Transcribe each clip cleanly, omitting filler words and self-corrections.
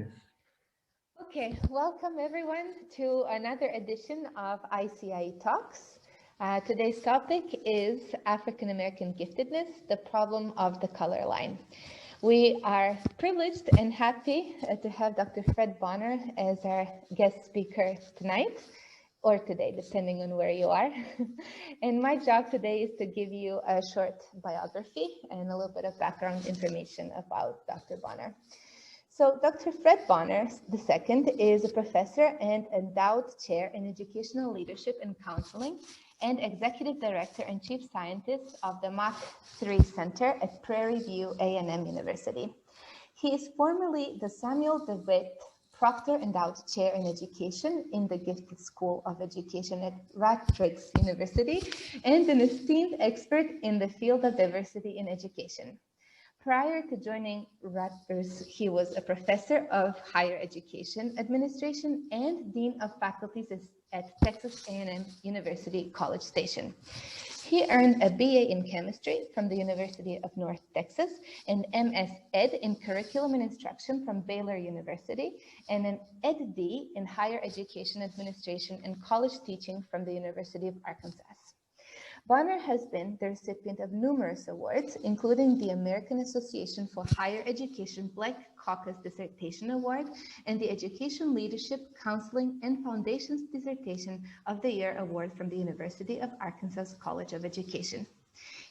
Yes. Okay, welcome everyone to another edition of ICIE Talks. Today's topic is African American giftedness, the problem of the color line. We are privileged and happy to have Dr. Fred Bonner as our guest speaker tonight, or today, depending on where you are. And my job today is to give you a short biography and a little bit of background information about Dr. Bonner. So Dr. Fred Bonner II is a professor and endowed chair in educational leadership and counseling and executive director and chief scientist of the Mach 3 Center at Prairie View A&M University. He is formerly the Samuel DeWitt Proctor Endowed Chair in Education in the Gifted School of Education at Radcliffe University and an esteemed expert in the field of diversity in education. Prior to joining Rutgers, he was a professor of higher education administration and dean of faculties at Texas A&M University College Station. He earned a BA in chemistry from the University of North Texas, an MS Ed in curriculum and instruction from Baylor University, and an Ed.D in higher education administration and college teaching from the University of Arkansas. Bonner has been the recipient of numerous awards, including the American Association for Higher Education Black Caucus Dissertation Award and the Education Leadership, Counseling, and Foundations Dissertation of the Year Award from the University of Arkansas College of Education.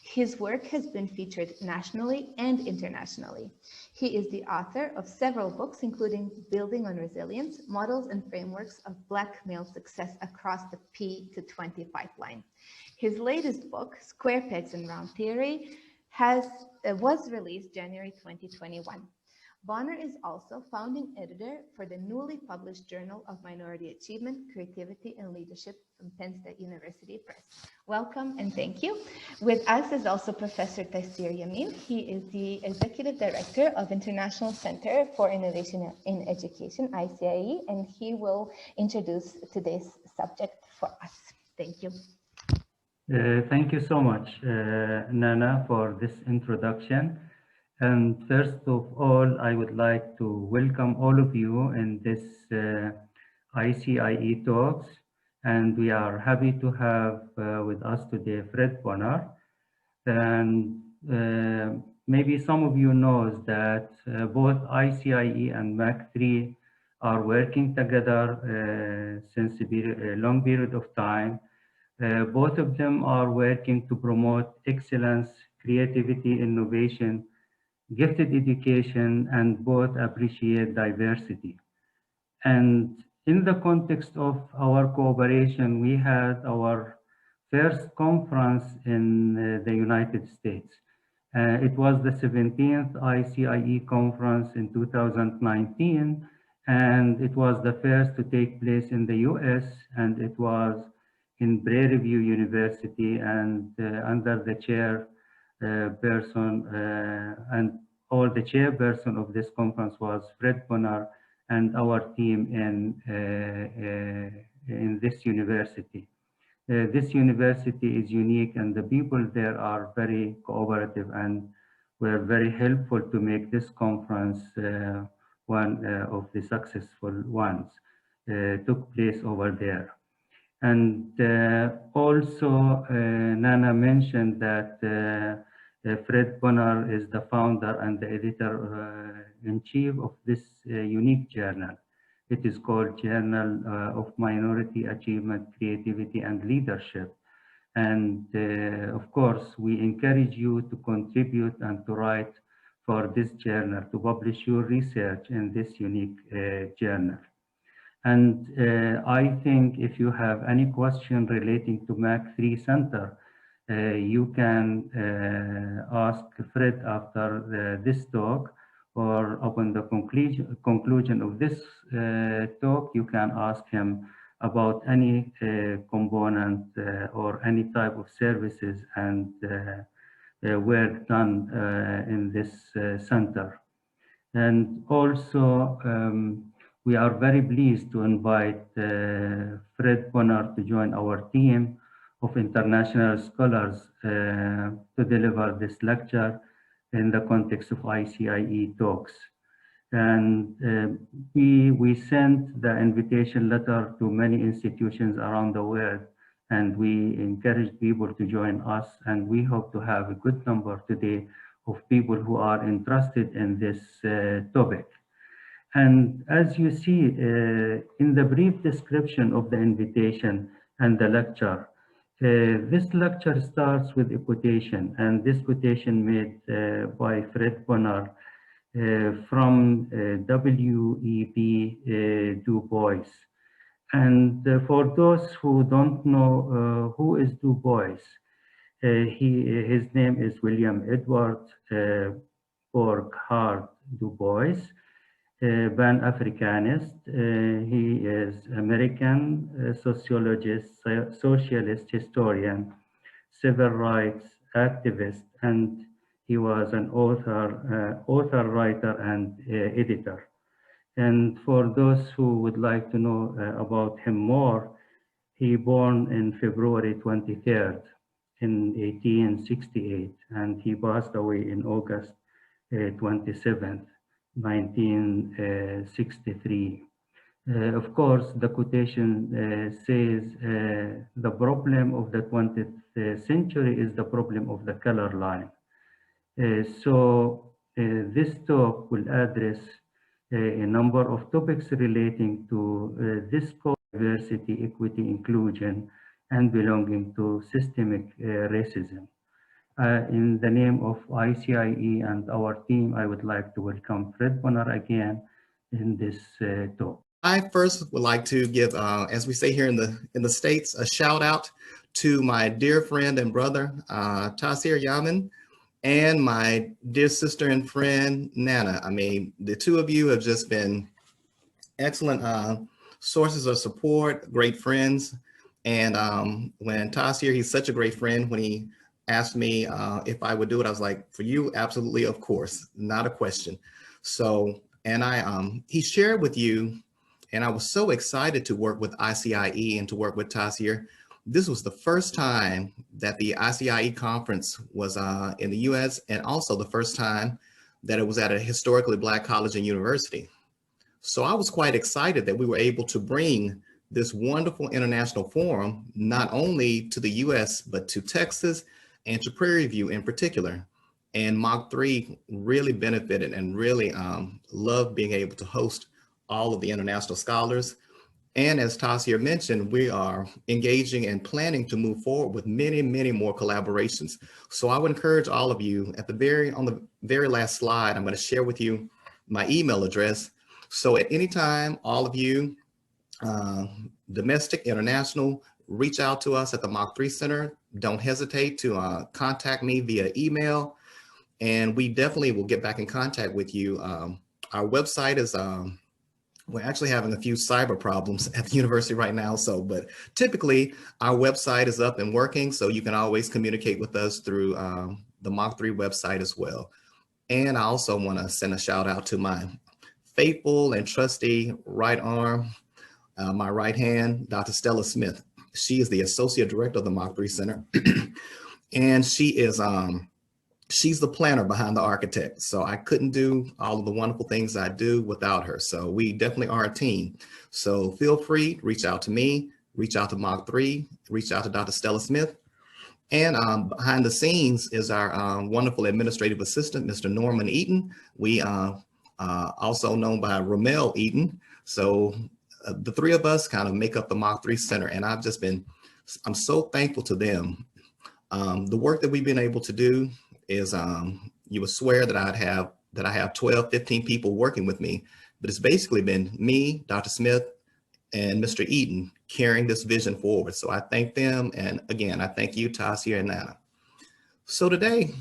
His work has been featured nationally and internationally. He is the author of several books, including Building on Resilience, Models and Frameworks of Black Male Success Across the P to 20 Pipeline. His latest book, Square Pegs and Round Theory, was released January 2021. Bonner is also founding editor for the newly published Journal of Minority Achievement, Creativity, and Leadership from Penn State University Press. Welcome and thank you. With us is also Professor Taysir Yamin. He is the Executive Director of International Center for Innovation in Education, ICIE, and he will introduce today's subject for us. Thank you. Thank you so much, Nana, for this introduction. And first of all, I would like to welcome all of you in this ICIE talks. And we are happy to have with us today Fred Bonner. And maybe some of you knows that both ICIE and Mach 3 are working together since a long period of time. Both of them are working to promote excellence, creativity, innovation, gifted education, and both appreciate diversity. And in the context of our cooperation, we had our first conference in the United States. It was the 17th ICIE conference in 2019, and it was the first to take place in the US, and it was in Prairie View University, and under the chair person and all the chairperson of this conference was Fred Bonner and our team in this university. This university is unique, and the people there are very cooperative and were very helpful to make this conference one of the successful ones took place over there. And also, Nana mentioned that Fred Bonner is the founder and the editor-in-chief of this unique journal. It is called Journal of Minority Achievement, Creativity, and Leadership. And of course, we encourage you to contribute and to write for this journal, to publish your research in this unique journal. And I think if you have any question relating to Mach 3 Center, you can ask Fred after this talk, or upon the conclusion of this talk, you can ask him about any component or any type of services and work done in this center. And also, we are very pleased to invite Fred Bonner to join our team of international scholars to deliver this lecture in the context of ICIE talks. And we sent the invitation letter to many institutions around the world, and we encouraged people to join us. And we hope to have a good number today of people who are interested in this topic. And as you see in the brief description of the invitation and the lecture, this lecture starts with a quotation, and this quotation made by Fred Bonner from W.E.B. DuBois. And for those who don't know who is DuBois, his name is William Edward Borghardt DuBois, Pan-Africanist. He is American sociologist, socialist historian, civil rights activist, and he was an author, writer, and editor. And for those who would like to know about him more, he born in February 23rd in 1868, and he passed away in August 27th, 1963. Of course, the quotation says the problem of the 20th century is the problem of the color line. So this talk will address a number of topics relating to this diversity, equity, inclusion, and belonging to systemic racism. In the name of ICIE and our team, I would like to welcome Fred Bonner again in this talk. I first would like to give, as we say here in the States, a shout out to my dear friend and brother, Taisir Yaman, and my dear sister and friend, Nana. I mean, the two of you have just been excellent sources of support, great friends. And when Taisir, he's such a great friend, when he asked me if I would do it, I was like, for you, absolutely, of course, not a question. So, and he shared with you, and I was so excited to work with ICIE and to work with Taisir. This was the first time that the ICIE conference was in the US, and also the first time that it was at a historically Black college and university. So I was quite excited that we were able to bring this wonderful international forum, not only to the US, but to Texas and to Prairie View in particular. And Mach 3 really benefited and really loved being able to host all of the international scholars. And as Taisir mentioned, we are engaging and planning to move forward with many, many more collaborations. So I would encourage all of you on the very last slide, I'm going to share with you my email address. So at any time, all of you, domestic, international, reach out to us at the Mach 3 Center. Don't hesitate to contact me via email, and we definitely will get back in contact with you. Our website is, we're actually having a few cyber problems at the university right now. So, but typically our website is up and working, so you can always communicate with us through the Mach 3 website as well. And I also want to send a shout out to my faithful and trusty right arm, my right hand, Dr. Stella Smith. She is the Associate Director of the Mach 3 Center. And she is, she's the planner behind the architect. So I couldn't do all of the wonderful things I do without her. So we definitely are a team. So feel free, reach out to me, reach out to Mach 3, reach out to Dr. Stella Smith. And behind the scenes is our wonderful administrative assistant, Mr. Norman Eaton. We also known by Ramel Eaton. So the three of us kind of make up the Mach 3 Center. And I'm so thankful to them. The work that we've been able to do is, you would swear that I have 12, 15 people working with me, but it's basically been me, Dr. Smith, and Mr. Eaton carrying this vision forward. So I thank them. And again, I thank you, Taisir and Nana. So today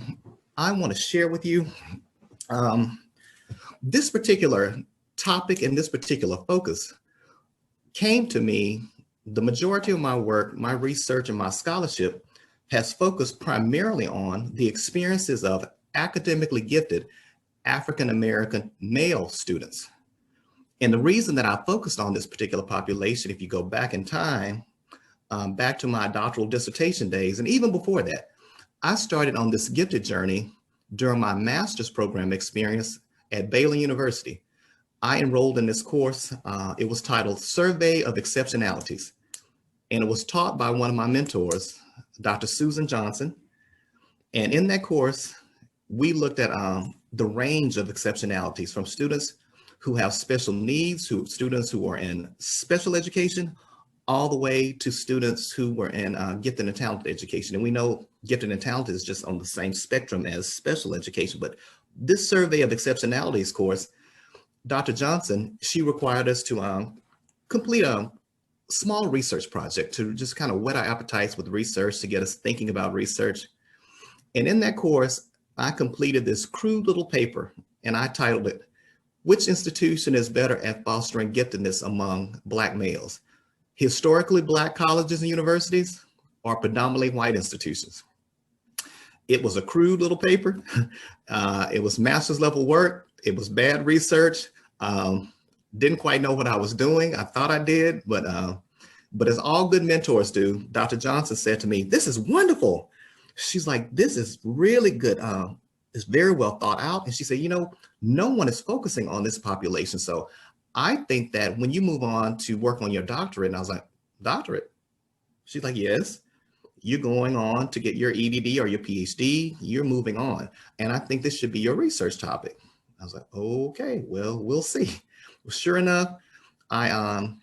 I want to share with you this particular topic and this particular focus came to me. The majority of my work, my research, and my scholarship has focused primarily on the experiences of academically gifted African-American male students. And the reason that I focused on this particular population, if you go back in time, back to my doctoral dissertation days, and even before that, I started on this gifted journey during my master's program experience at Baylor University. I enrolled in this course. It was titled Survey of Exceptionalities, and it was taught by one of my mentors, Dr. Susan Johnson. And in that course, we looked at the range of exceptionalities from students who have special needs, students who are in special education, all the way to students who were in gifted and talented education. And we know gifted and talented is just on the same spectrum as special education, but this survey of exceptionalities course, Dr. Johnson, she required us to complete a small research project to just kind of whet our appetites with research, to get us thinking about research. And in that course, I completed this crude little paper, and I titled it, "Which institution is better at fostering giftedness among Black males? Historically Black colleges and universities, or predominantly white institutions?" It was a crude little paper. It was master's level work. It was bad research. Didn't quite know what I was doing. I thought I did, but as all good mentors do, Dr. Johnson said to me, "This is wonderful." She's like, "This is really good. It's very well thought out." And she said, "You know, no one is focusing on this population. So I think that when you move on to work on your doctorate," and I was like, "Doctorate?" She's like, "Yes, you're going on to get your EDD or your PhD. You're moving on. And I think this should be your research topic." I was like, "Okay, well, we'll see." Well, sure enough, I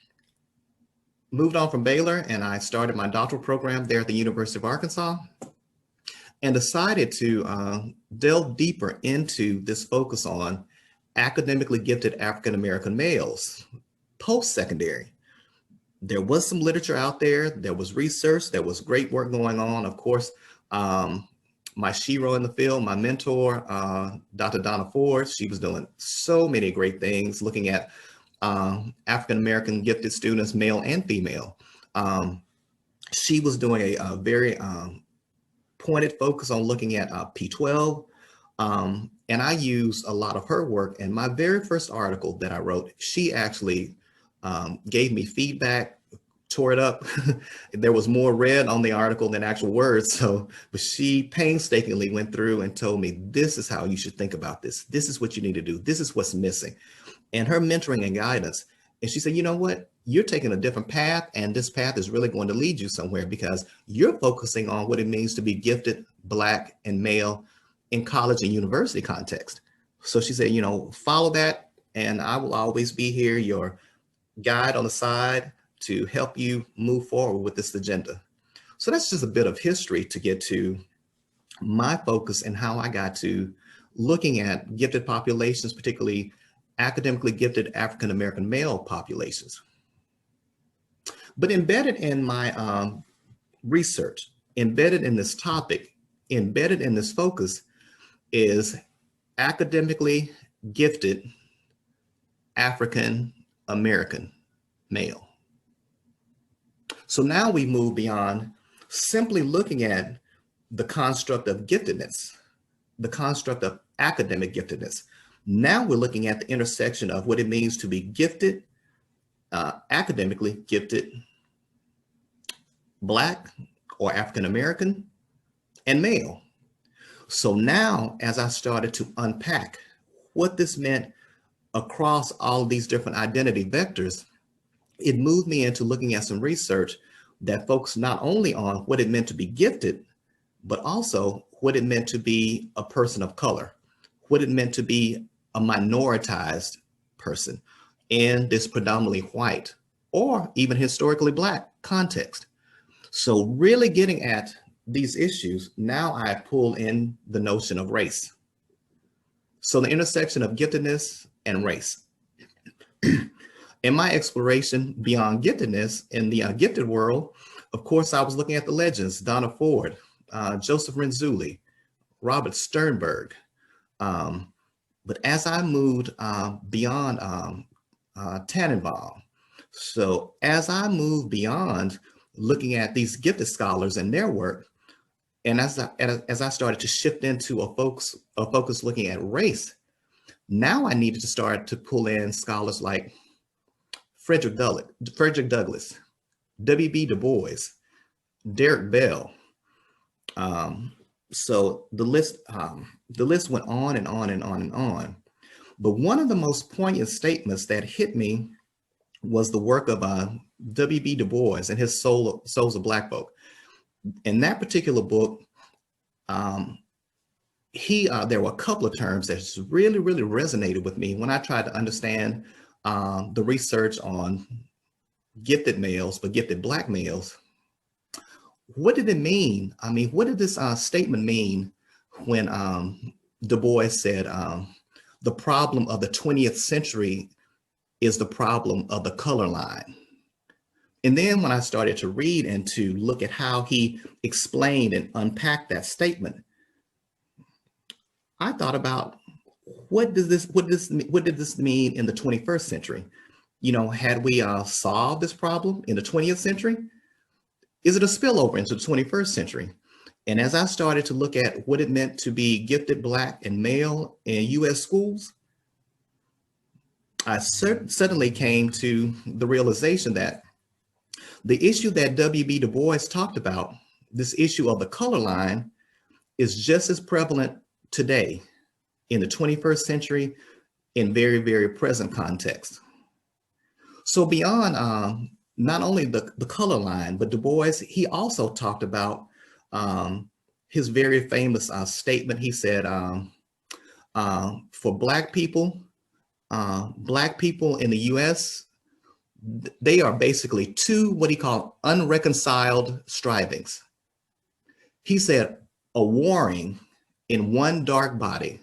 moved on from Baylor and I started my doctoral program there at the University of Arkansas, and decided to delve deeper into this focus on academically gifted African-American males post-secondary. There was some literature out there, there was research, there was great work going on. Of course, my shero in the field, my mentor, Dr. Donna Ford, she was doing so many great things, looking at African-American gifted students, male and female. She was doing a very pointed focus on looking at P12. And I used a lot of her work. And my very first article that I wrote, she actually gave me feedback, tore it up. There was more red on the article than actual words. So, but she painstakingly went through and told me, "This is how you should think about this. This is what you need to do. This is what's missing." And her mentoring and guidance. And she said, "You know what? You're taking a different path, and this path is really going to lead you somewhere, because you're focusing on what it means to be gifted, Black, and male in college and university context." So she said, "You know, follow that, and I will always be here, your guide on the side, to help you move forward with this agenda." So that's just a bit of history to get to my focus and how I got to looking at gifted populations, particularly academically gifted African-American male populations. But embedded in my research, embedded in this topic, embedded in this focus is academically gifted African-American male. So now we move beyond simply looking at the construct of giftedness, the construct of academic giftedness. Now we're looking at the intersection of what it means to be gifted, academically gifted Black or African-American and male. So now, as I started to unpack what this meant across all of these different identity vectors, it moved me into looking at some research that focused not only on what it meant to be gifted, but also what it meant to be a person of color, what it meant to be a minoritized person in this predominantly white or even historically Black context. So really getting at these issues, now I pull in the notion of race. So the intersection of giftedness and race. In my exploration beyond giftedness in the gifted world, of course, I was looking at the legends, Donna Ford, Joseph Renzulli, Robert Sternberg. But as I moved beyond Tannenbaum, so as I moved beyond looking at these gifted scholars and their work, and as I started to shift into a focus looking at race, now I needed to start to pull in scholars like Frederick Douglass, W.B. Du Bois, Derek Bell. So the list went on and on and on and on. But one of the most poignant statements that hit me was the work of W.B. Du Bois and his Souls of Black Folk. In that particular book, there were a couple of terms that really, really resonated with me when I tried to understand the research on gifted males, but gifted Black males. What did it mean? I mean, what did this statement mean when Du Bois said, the problem of the 20th century is the problem of the color line? And then when I started to read and to look at how he explained and unpacked that statement, I thought about what did this mean in the 21st century? You know, had we solved this problem in the 20th century? Is it a spillover into the 21st century? And as I started to look at what it meant to be gifted Black and male in US schools, I suddenly came to the realization that the issue that W.B. Du Bois talked about, this issue of the color line, is just as prevalent today in the 21st century in very, very present context. So beyond not only the color line, but Du Bois, he also talked about his very famous statement. He said, for Black people in the US, they are basically two, what he called unreconciled strivings. He said, a warring in one dark body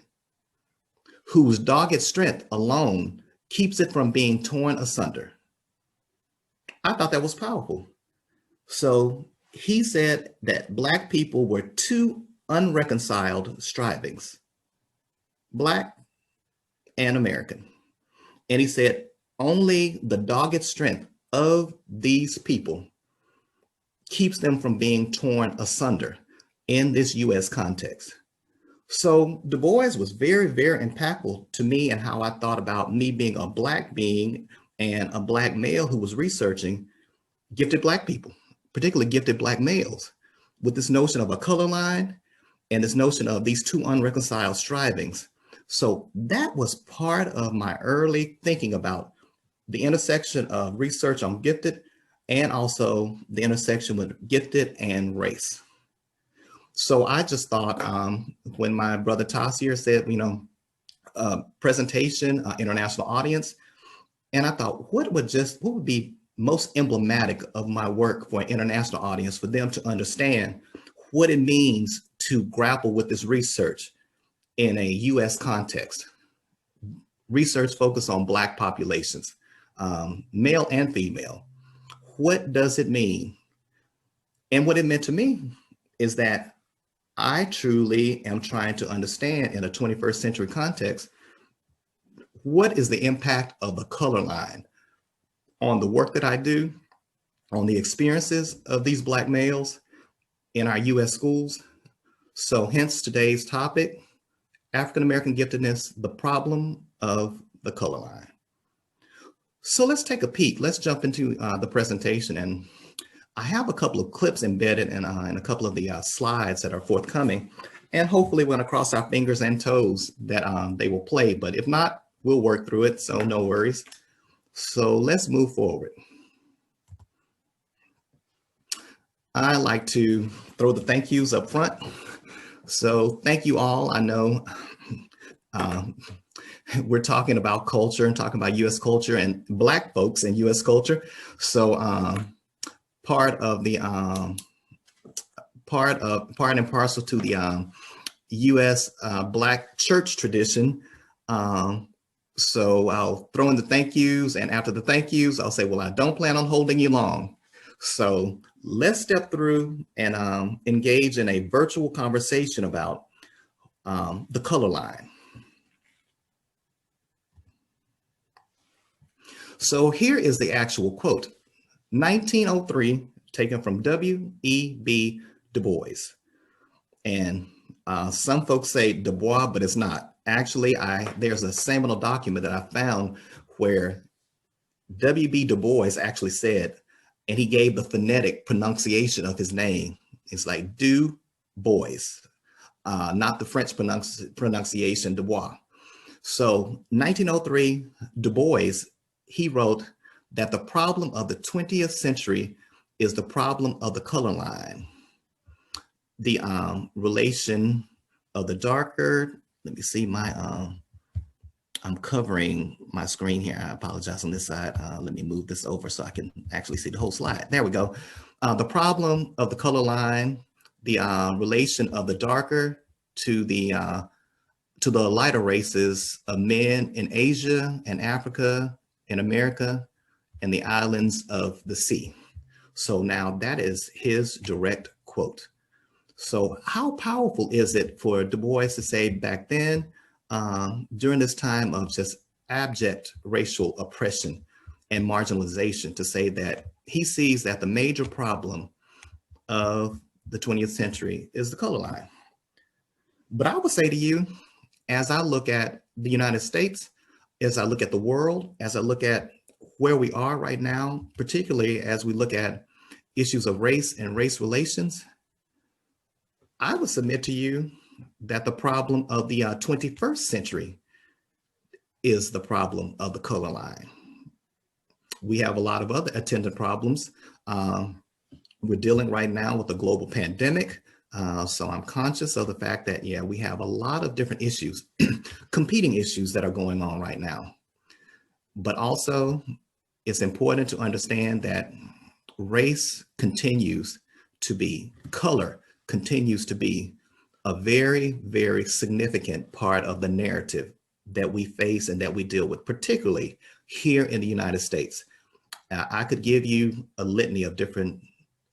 whose dogged strength alone keeps it from being torn asunder. I thought that was powerful. So he said that Black people were two unreconciled strivings, Black and American. And he said, only the dogged strength of these people keeps them from being torn asunder in this US context. So Du Bois was very, very impactful to me and how I thought about me being a Black being and a Black male who was researching gifted Black people, particularly gifted Black males, with this notion of a color line and this notion of these two unreconciled strivings. So that was part of my early thinking about the intersection of research on gifted and also the intersection with gifted and race. So I just thought when my brother Tassir said, you know, presentation, international audience, and I thought, what would be most emblematic of my work for an international audience, for them to understand what it means to grapple with this research in a US context. Research focused on Black populations, male and female. What does it mean? And what it meant to me is that I truly am trying to understand in a 21st century context, what is the impact of the color line on the work that I do, on the experiences of these Black males in our US schools? So hence today's topic, African-American giftedness, the problem of the color line. So let's take a peek. Let's jump into the presentation. And I have a couple of clips embedded in a couple of the slides that are forthcoming. And hopefully we're gonna cross our fingers and toes that they will play, but if not, we'll work through it, so no worries. So let's move forward. I like to throw the thank yous up front. So thank you all. I know we're talking about culture and talking about US culture and Black folks in US culture. So part and parcel to the US Black church tradition. So I'll throw in the thank yous, and after the thank yous, I'll say, well, I don't plan on holding you long. So let's step through and engage in a virtual conversation about the color line. So here is the actual quote, 1903, taken from W.E.B. Du Bois. And some folks say DuBois, but it's not. Actually, there's a seminal document that I found where W.B. Du Bois actually said, and he gave the phonetic pronunciation of his name. It's like DuBois, not the French pronunciation DuBois. So 1903, DuBois, he wrote that the problem of the 20th century is the problem of the color line. The relation of the darker, let me see I'm covering my screen here. I apologize on this side. Let me move this over so I can actually see the whole slide. There we go. The problem of the color line, the relation of the darker to the lighter races of men in Asia and Africa and America and the islands of the sea. So now that is his direct quote. So how powerful is it for Du Bois to say back then, during this time of just abject racial oppression and marginalization, to say that he sees that the major problem of the 20th century is the color line? But I would say to you, as I look at the United States, as I look at the world, as I look at where we are right now, particularly as we look at issues of race and race relations, I would submit to you that the problem of the 21st century is the problem of the color line. We have a lot of other attendant problems. We're dealing right now with a global pandemic. So I'm conscious of the fact that, yeah, we have a lot of different issues, competing issues that are going on right now. But also, it's important to understand that race continues to be, color continues to be a very, very significant part of the narrative that we face and that we deal with, particularly here in the United States. I could give you a litany of different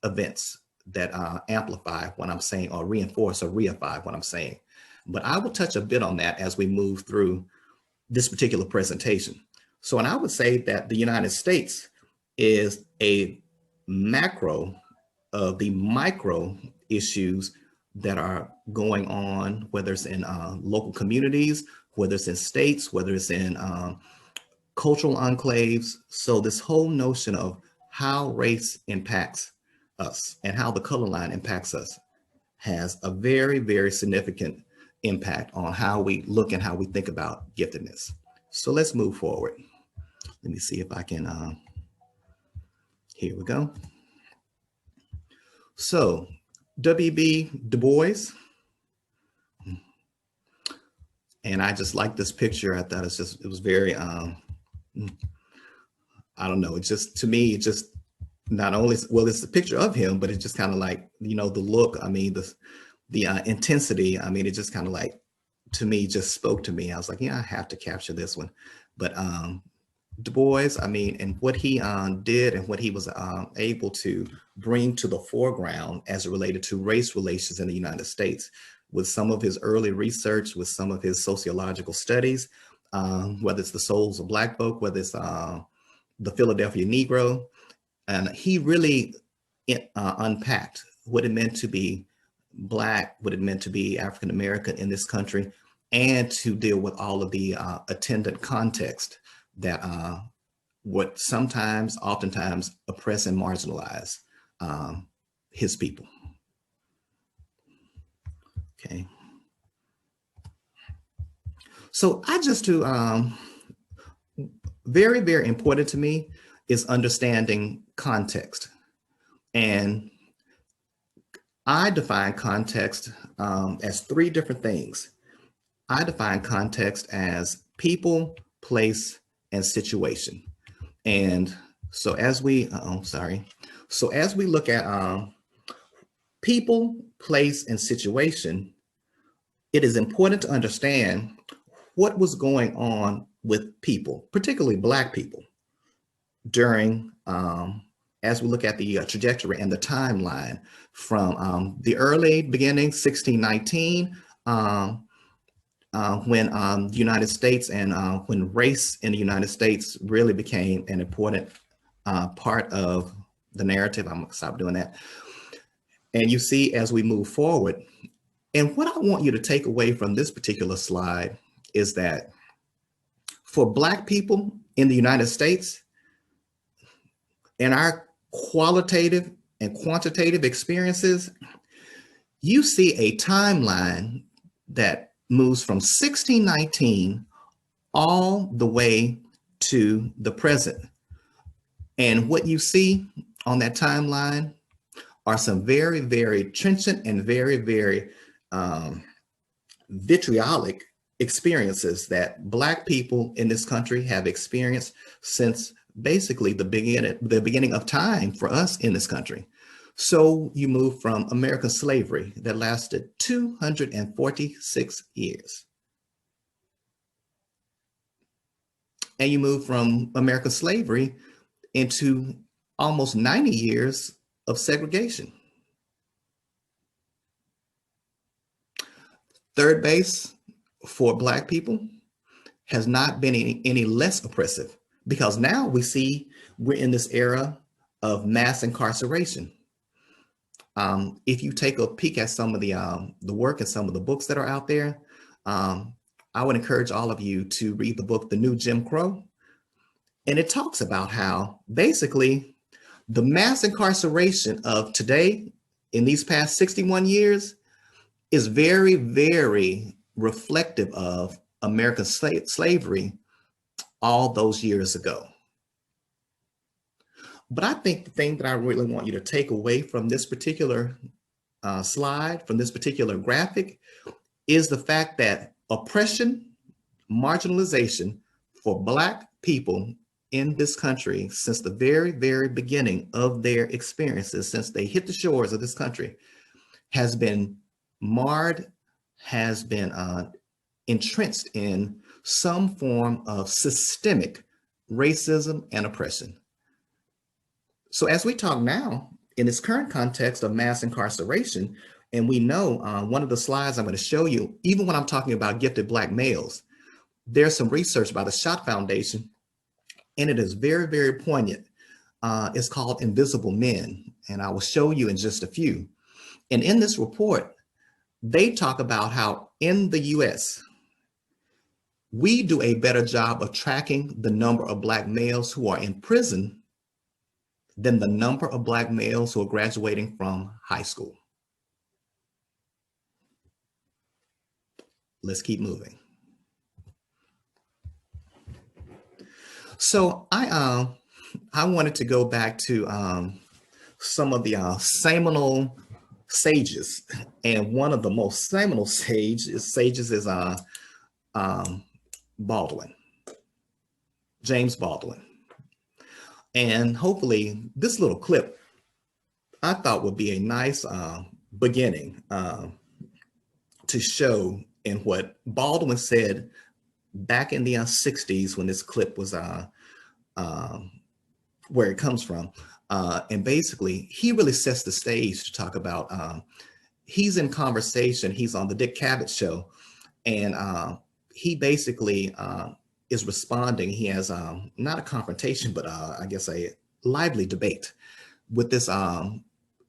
events that amplify what I'm saying, or reinforce or reify what I'm saying. But I will touch a bit on that as we move through this particular presentation. So, and I would say that the United States is a macro of the micro issues that are going on, whether it's in local communities, whether it's in states, whether it's in cultural enclaves. So this whole notion of how race impacts us and how the color line impacts us has a very, very significant impact on how we look and how we think about giftedness. So let's move forward. Let me see if I can, here we go. So W.B. Du Bois, and I just like this picture. I thought it was very, I don't know, it just, to me, it just not only, well, it's a picture of him, but it's just kind of like, you know, the look, I mean, the intensity, I mean, it just kind of like, to me, just spoke to me. I was like, yeah, I have to capture this one. But Du Bois, I mean, and what he did and what he was able to bring to the foreground as it related to race relations in the United States, with some of his early research, with some of his sociological studies, whether it's the souls of Black folk, whether it's the Philadelphia Negro, and he really unpacked what it meant to be Black, what it meant to be African American in this country, and to deal with all of the attendant context that would sometimes, oftentimes, oppress and marginalize his people. Okay. So I just very, very important to me is understanding context. And I define context as three different things. I define context as people, place, and situation. And so as we, So as we look at people, place, and situation, it is important to understand what was going on with people, particularly Black people, during, as we look at the trajectory and the timeline from the early beginning, 1619, when the United States and when race in the United States really became an important part of the narrative. I'm gonna stop doing that. And you see, as we move forward, and what I want you to take away from this particular slide is that for Black people in the United States, in our qualitative and quantitative experiences, you see a timeline that moves from 1619 all the way to the present. And what you see on that timeline are some very, very trenchant and very, very vitriolic experiences that Black people in this country have experienced since basically the beginning of time for us in this country. So you move from American slavery that lasted 246 years. And you move from American slavery into almost 90 years of segregation. Third base for Black people has not been any less oppressive, because now we see we're in this era of mass incarceration. If you take a peek at some of the work and some of the books that are out there, I would encourage all of you to read the book, The New Jim Crow. And it talks about how basically the mass incarceration of today in these past 61 years is very, very reflective of American slavery all those years ago. But I think the thing that I really want you to take away from this particular slide, from this particular graphic, is the fact that oppression, marginalization for Black people in this country since the very, very beginning of their experiences, since they hit the shores of this country, has been marred, has been entrenched in some form of systemic racism and oppression. So as we talk now in this current context of mass incarceration, and we know one of the slides I'm going to show you, even when I'm talking about gifted Black males, there's some research by the Schott Foundation, and it is very, very poignant. It's called Invisible Men, and I will show you in just a few. And in this report, they talk about how in the US, we do a better job of tracking the number of Black males who are in prison than the number of Black males who are graduating from high school. Let's keep moving. So I wanted to go back to some of the seminal sages, and one of the most seminal sages is Baldwin, James Baldwin. And hopefully this little clip I thought would be a nice beginning to show in what Baldwin said back in the 60s when this clip was where it comes from. And basically, he really sets the stage to talk about, he's in conversation, he's on the Dick Cavett show, and he basically is responding. He has not a confrontation, but I guess a lively debate with this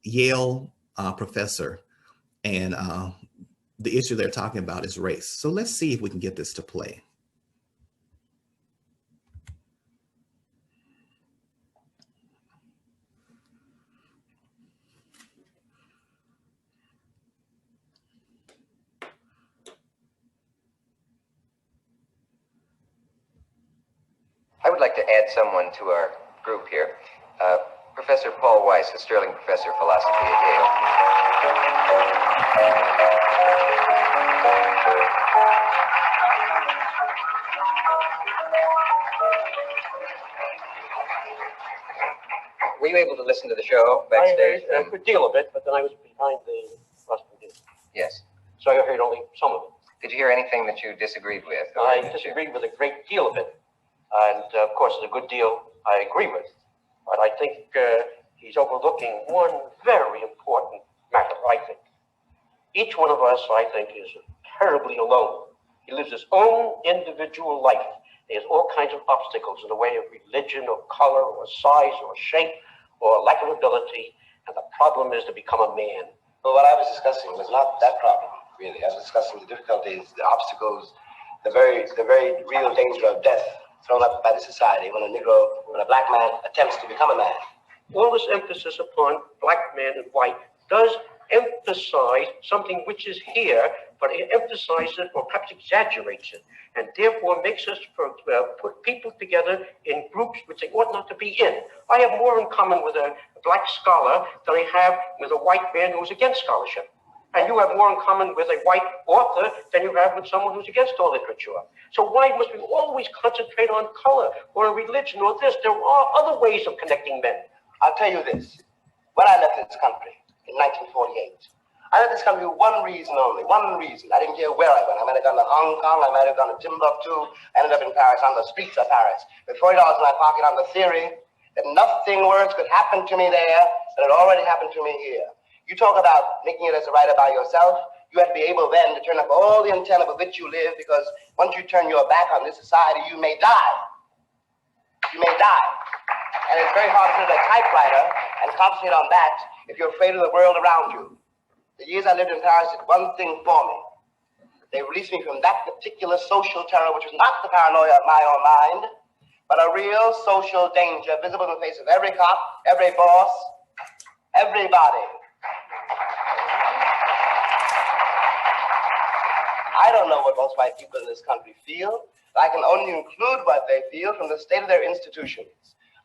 Yale professor, and the issue they're talking about is race. So let's see if we can get this to play. I would like to add someone to our group here. Professor Paul Weiss, a Sterling Professor of Philosophy at Yale. Were you able to listen to the show backstage? I could deal of it, but then I was behind the rostrum. Yes. So I heard only some of it. Did you hear anything that you disagreed with? I disagreed with a great deal of it. And of course, there's a good deal I agree with. But I think he's overlooking one very important matter, I think. Each one of us, I think, is terribly alone. He lives his own individual life. He has all kinds of obstacles in the way of religion or color or size or shape or lack of ability. And the problem is to become a man. Well, what I was discussing was not that problem, really. I was discussing the difficulties, the obstacles, the very real danger of death thrown up by the society when a Black man attempts to become a man. All this emphasis upon Black man and white does emphasize something which is here, but it emphasizes it or perhaps exaggerates it, and therefore makes us put people together in groups which they ought not to be in. I have more in common with a black scholar than I have with a white man who's against scholarship. And you have more in common with a white author than you have with someone who's against all literature. So why must we always concentrate on color or religion or this? There are other ways of connecting men. I'll tell you this. When I left this country in 1948, I left this country for one reason only, one reason. I didn't care where I went. I might have gone to Hong Kong, I might have gone to Timbuktu, I ended up in Paris, on the streets of Paris, with $40 in my pocket on the theory that nothing worse could happen to me there than it already happened to me here. You talk about making it as a writer by yourself. You have to be able then to turn up all the antenna with which you live, because once you turn your back on this society, you may die. You may die. And it's very hard to sit at a typewriter and concentrate on that if you're afraid of the world around you. The years I lived in Paris did one thing for me. They released me from that particular social terror, which was not the paranoia of my own mind, but a real social danger visible in the face of every cop, every boss, everybody. I don't know what most white people in this country feel, but I can only include what they feel from the state of their institutions.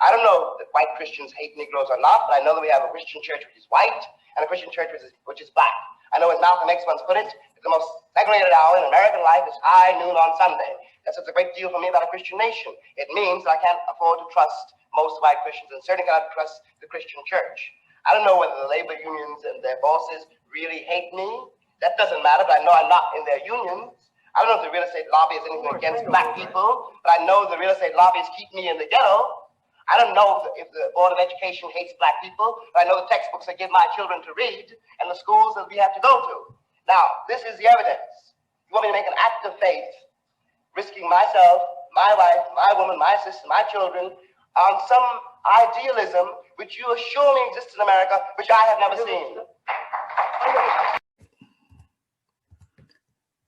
I don't know that white Christians hate Negroes or not, but I know that we have a Christian church which is white and a Christian church which is black. I know as Malcolm X once put it, that the most segregated hour in American life is high noon on Sunday. That's a great deal for me about a Christian nation. It means that I can't afford to trust most white Christians and certainly cannot trust the Christian church. I don't know whether the labor unions and their bosses really hate me. That doesn't matter, but I know I'm not in their unions. I don't know if the real estate lobby is anything against black people, but I know the real estate lobbies keep me in the ghetto. I don't know if the Board of Education hates black people, but I know the textbooks they give my children to read and the schools that we have to go to. Now, this is the evidence. You want me to make an act of faith, risking myself, my wife, my woman, my sister, my children, on some idealism which you assure me exists in America, which I have never seen.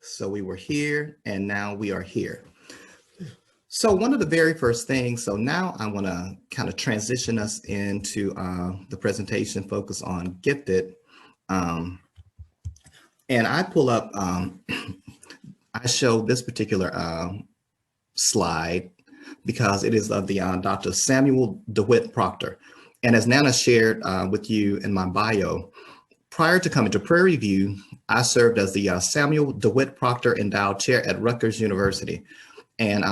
So we were here and now we are here. So one of the very first things, so now I want to kind of transition us into the presentation focus on gifted. And I pull up, I show this particular slide because it is of the Dr. Samuel DeWitt Proctor. And as Nana shared with you in my bio, prior to coming to Prairie View, I served as the Samuel DeWitt Proctor Endowed Chair at Rutgers University. And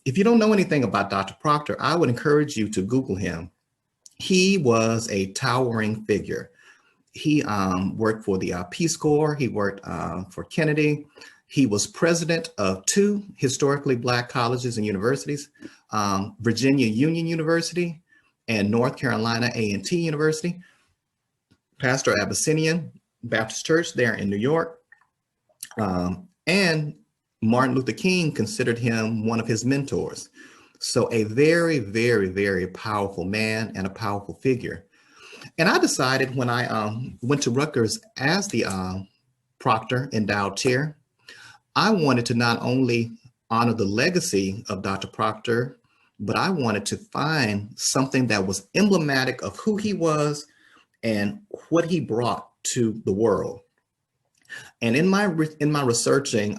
if you don't know anything about Dr. Proctor, I would encourage you to Google him. He was a towering figure. He worked for the Peace Corps. He worked for Kennedy. He was president of 2 historically Black colleges and universities, Virginia Union University and North Carolina A&T University. Pastor of Abyssinian Baptist Church there in New York. And Martin Luther King considered him one of his mentors. So a very, very, very powerful man and a powerful figure. And I decided when I went to Rutgers as the Proctor Endowed Chair, I wanted to not only honor the legacy of Dr. Proctor, but I wanted to find something that was emblematic of who he was and what he brought to the world. And in my researching,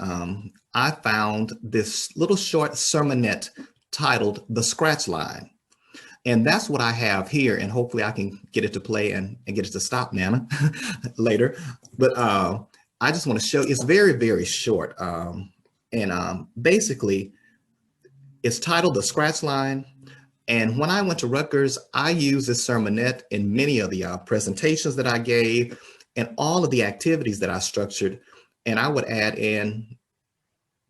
I found this little short sermonette titled The Scratch Line. And that's what I have here. And hopefully I can get it to play and get it to stop, Nana, later. But I just want to show, it's very, very short. Basically, it's titled The Scratch Line. And when I went to Rutgers, I used this sermonette in many of the presentations that I gave and all of the activities that I structured. And I would add in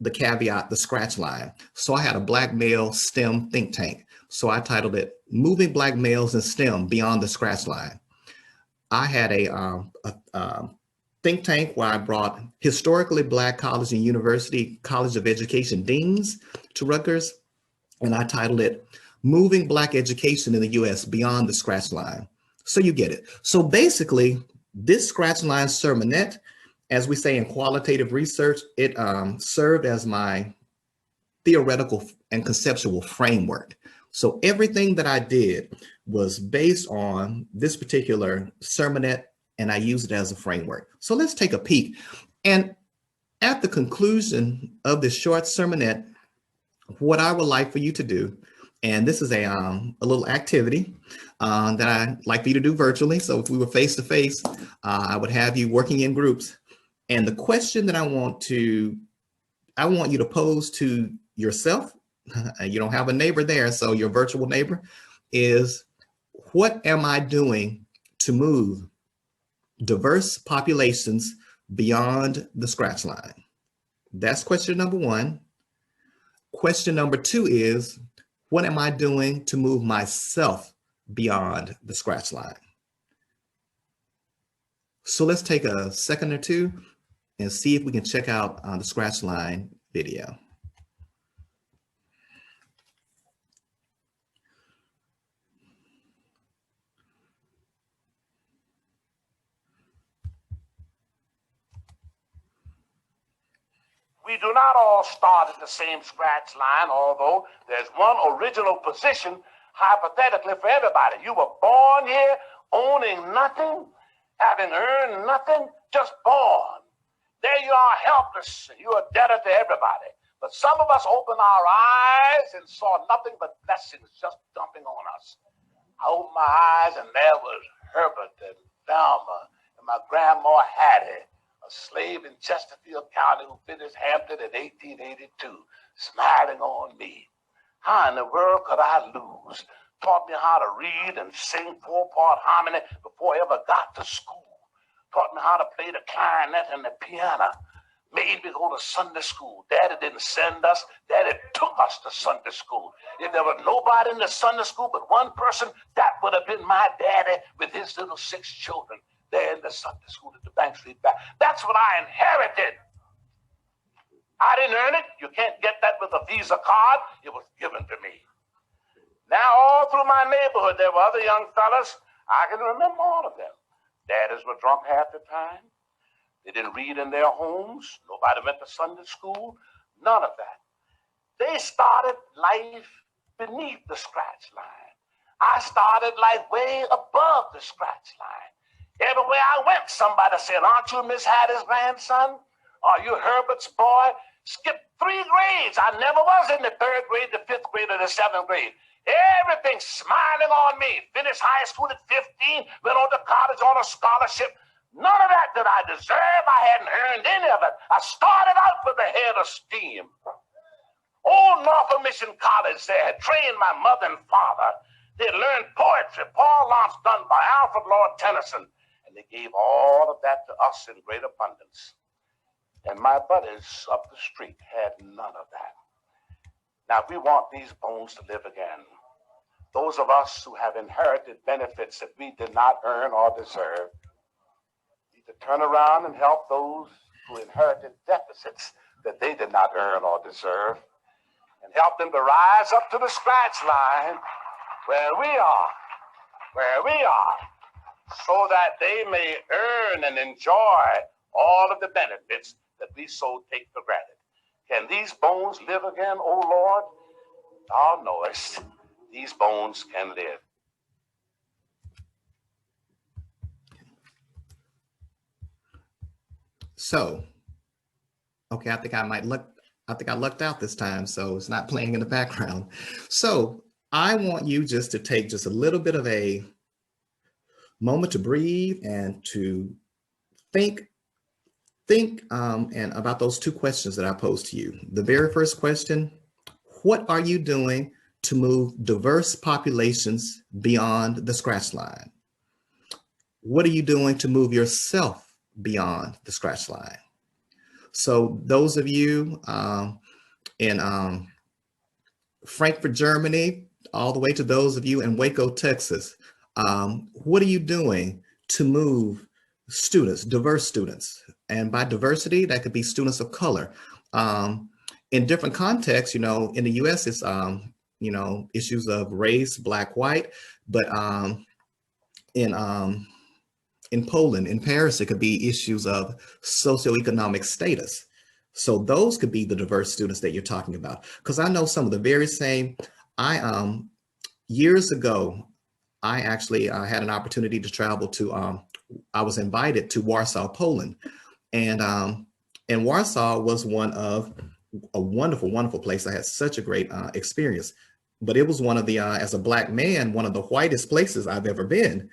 the caveat, the scratch line. So I had a Black male STEM think tank. So I titled it Moving Black Males in STEM Beyond the Scratch Line. I had a think tank where I brought historically Black college and university college of education deans to Rutgers. And I titled it Moving Black Education in the US Beyond the Scratch Line. So you get it. So basically, this scratch line sermonette, as we say in qualitative research, it served as my theoretical and conceptual framework. So everything that I did was based on this particular sermonette and I use it as a framework. So let's take a peek. And at the conclusion of this short sermonette, what I would like for you to do, and this is a little activity that I'd like for you to do virtually. So if we were face to face, I would have you working in groups. And the question that I want you to pose to yourself, you don't have a neighbor there, so your virtual neighbor, is what am I doing to move diverse populations beyond the scratch line? That's question number one. Question number two is, what am I doing to move myself beyond the scratch line? So let's take a second or two and see if we can check out the scratch line video. We do not all start at the same scratch line, although there's one original position hypothetically for everybody. You were born here owning nothing, having earned nothing, just born. There you are, helpless. You're a debtor to everybody. But some of us opened our eyes and saw nothing but blessings just dumping on us. I opened my eyes and there was Herbert and Velma and my grandma Hattie, a slave in Chesterfield County who finished Hampton in 1882, smiling on me. How in the world could I lose? Taught me how to read and sing four-part harmony before I ever got to school. Taught me how to play the clarinet and the piano. Made me go to Sunday school. Daddy didn't send us. Daddy took us to Sunday school. If there was nobody in the Sunday school but one person, that would have been my daddy with his little 6 children. There in the Sunday school at the Bank Street back. That's what I inherited. I didn't earn it. You can't get that with a Visa card. It was given to me. Now, all through my neighborhood, there were other young fellas. I can remember all of them. Daddies were drunk half the time. They didn't read in their homes. Nobody went to Sunday school. None of that. They started life beneath the scratch line. I started life way above the scratch line. Everywhere I went, somebody said, aren't you Miss Hattie's grandson? Are you Herbert's boy? Skipped 3 grades. I never was in the 3rd grade, the 5th grade, or the 7th grade. Everything smiling on me. Finished high school at 15, went on to college on a scholarship. None of that did I deserve. I hadn't earned any of it. I started out with a head of steam. Old Norfolk Mission College, they had trained my mother and father. They had learned poetry, Paul Laurence Dunbar by Alfred Lord Tennyson. They gave all of that to us in great abundance. And my buddies up the street had none of that. Now, we want these bones to live again. Those of us who have inherited benefits that we did not earn or deserve need to turn around and help those who inherited deficits that they did not earn or deserve, and help them to rise up to the scratch line where we are, so that they may earn and enjoy all of the benefits that we so take for granted. Can these bones live again, O Lord? Thou knowest, these bones can live. So, okay, I think I lucked out this time, so it's not playing in the background. So I want you just to take just a little bit of a moment to breathe and to think and about those 2 questions that I posed to you. The very first question, what are you doing to move diverse populations beyond the scratch line? What are you doing to move yourself beyond the scratch line? So those of you in Frankfurt, Germany, all the way to those of you in Waco, Texas, what are you doing to move students, diverse students? And by diversity, that could be students of color. In different contexts, in the US, it's, issues of race, Black, white, but in Poland, in Paris, it could be issues of socioeconomic status. So those could be the diverse students that you're talking about. Because I know some of the very same, years ago, I actually had an opportunity to travel to, I was invited to Warsaw, Poland. And Warsaw was one of a wonderful, wonderful place. I had such a great experience, but it was one of the, as a Black man, one of the whitest places I've ever been.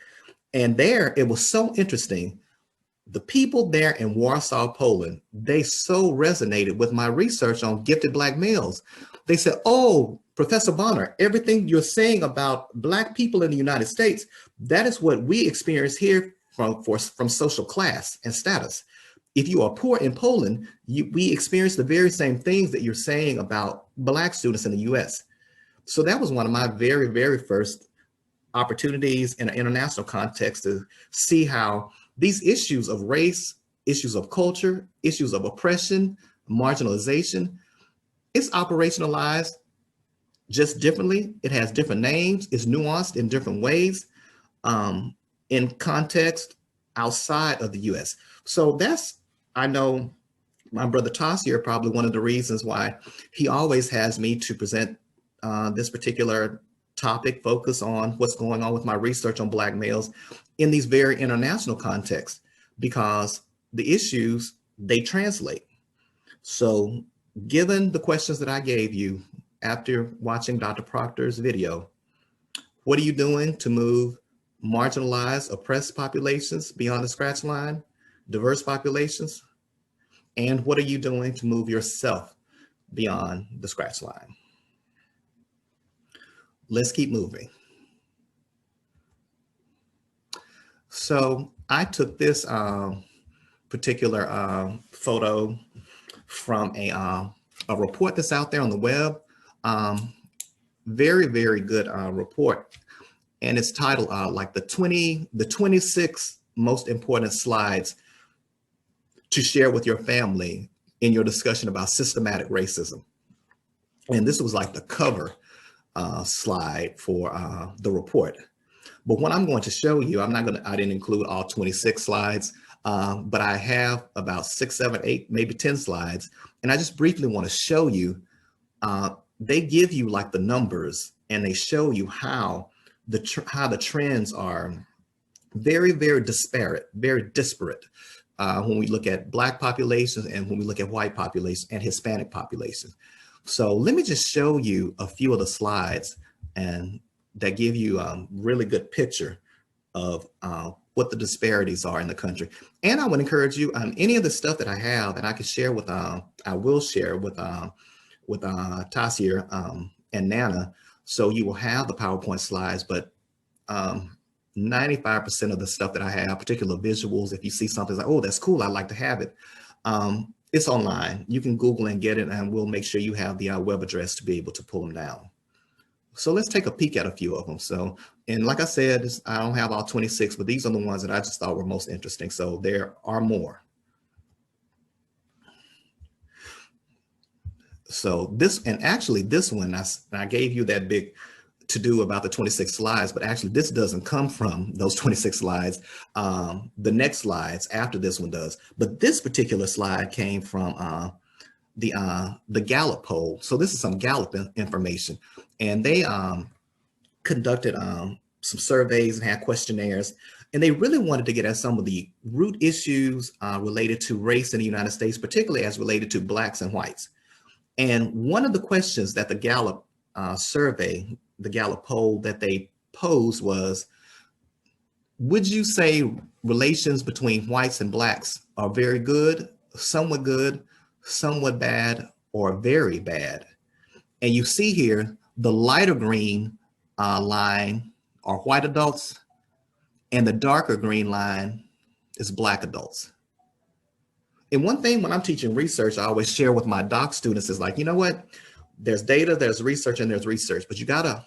And there, it was so interesting. The people there in Warsaw, Poland, they so resonated with my research on gifted Black males. They said, oh, Professor Bonner, everything you're saying about Black people in the United States, that is what we experience here from social class and status. If you are poor in Poland, we experience the very same things that you're saying about Black students in the US. So that was one of my very, very first opportunities in an international context to see how these issues of race, issues of culture, issues of oppression, marginalization, it's operationalized just differently. It has different names, it's nuanced in different ways, in context outside of the US. So that's, I know my brother Tasier, probably one of the reasons why he always has me to present this particular topic, focus on what's going on with my research on Black males in these very international contexts, because the issues, they translate. So given the questions that I gave you after watching Dr. Proctor's video, what are you doing to move marginalized, oppressed populations beyond the scratch line, diverse populations? And what are you doing to move yourself beyond the scratch line? Let's keep moving. So I took this particular photo from a report that's out there on the web. Very, very good report. And it's titled like the 26 most important slides to share with your family in your discussion about systematic racism. And this was like the cover slide for the report. But what I'm going to show you, I didn't include all 26 slides, but I have about 6, 7, 8, maybe 10 slides. And I just briefly want to show you, they give you like the numbers and they show you how the trends are very, very disparate, very disparate when we look at Black populations and when we look at white populations and Hispanic populations. So let me just show you a few of the slides and that give you a really good picture of what the disparities are in the country. And I would encourage you, any of the stuff that I have and I can share with, I will share with Tasier and Nana, so you will have the PowerPoint slides, but 95% of the stuff that I have, particular visuals, if you see something like, oh, that's cool, I'd like to have it. It's online. You can Google and get it, and we'll make sure you have the web address to be able to pull them down. So let's take a peek at a few of them. So, and like I said, I don't have all 26, but these are the ones that I just thought were most interesting. So there are more. So this, and actually this one, I gave you that big to do about the 26 slides, but actually this doesn't come from those 26 slides. The next slides after this one does, but this particular slide came from the Gallup poll. So this is some Gallup information, and they conducted some surveys and had questionnaires, and they really wanted to get at some of the root issues related to race in the United States, particularly as related to Blacks and whites. And one of the questions that the Gallup survey, the Gallup poll that they posed was, would you say relations between whites and Blacks are very good, somewhat bad, or very bad? And you see here, the lighter green line are white adults, and the darker green line is Black adults. And one thing when I'm teaching research, I always share with my doc students is like, you know what? There's data, there's research, and there's research, but you gotta,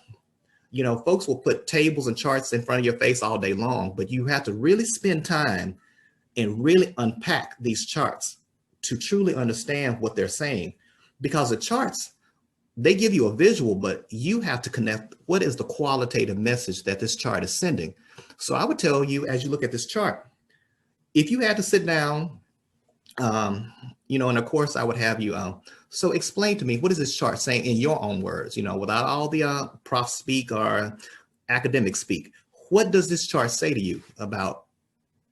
you know, folks will put tables and charts in front of your face all day long, but you have to really spend time and really unpack these charts to truly understand what they're saying. Because the charts, they give you a visual, but you have to connect what is the qualitative message that this chart is sending. So I would tell you, as you look at this chart, if you had to sit down, you know, and of course I would have you, so explain to me, what is this chart saying in your own words, you know, without all the prof speak or academic speak? what does this chart say to you about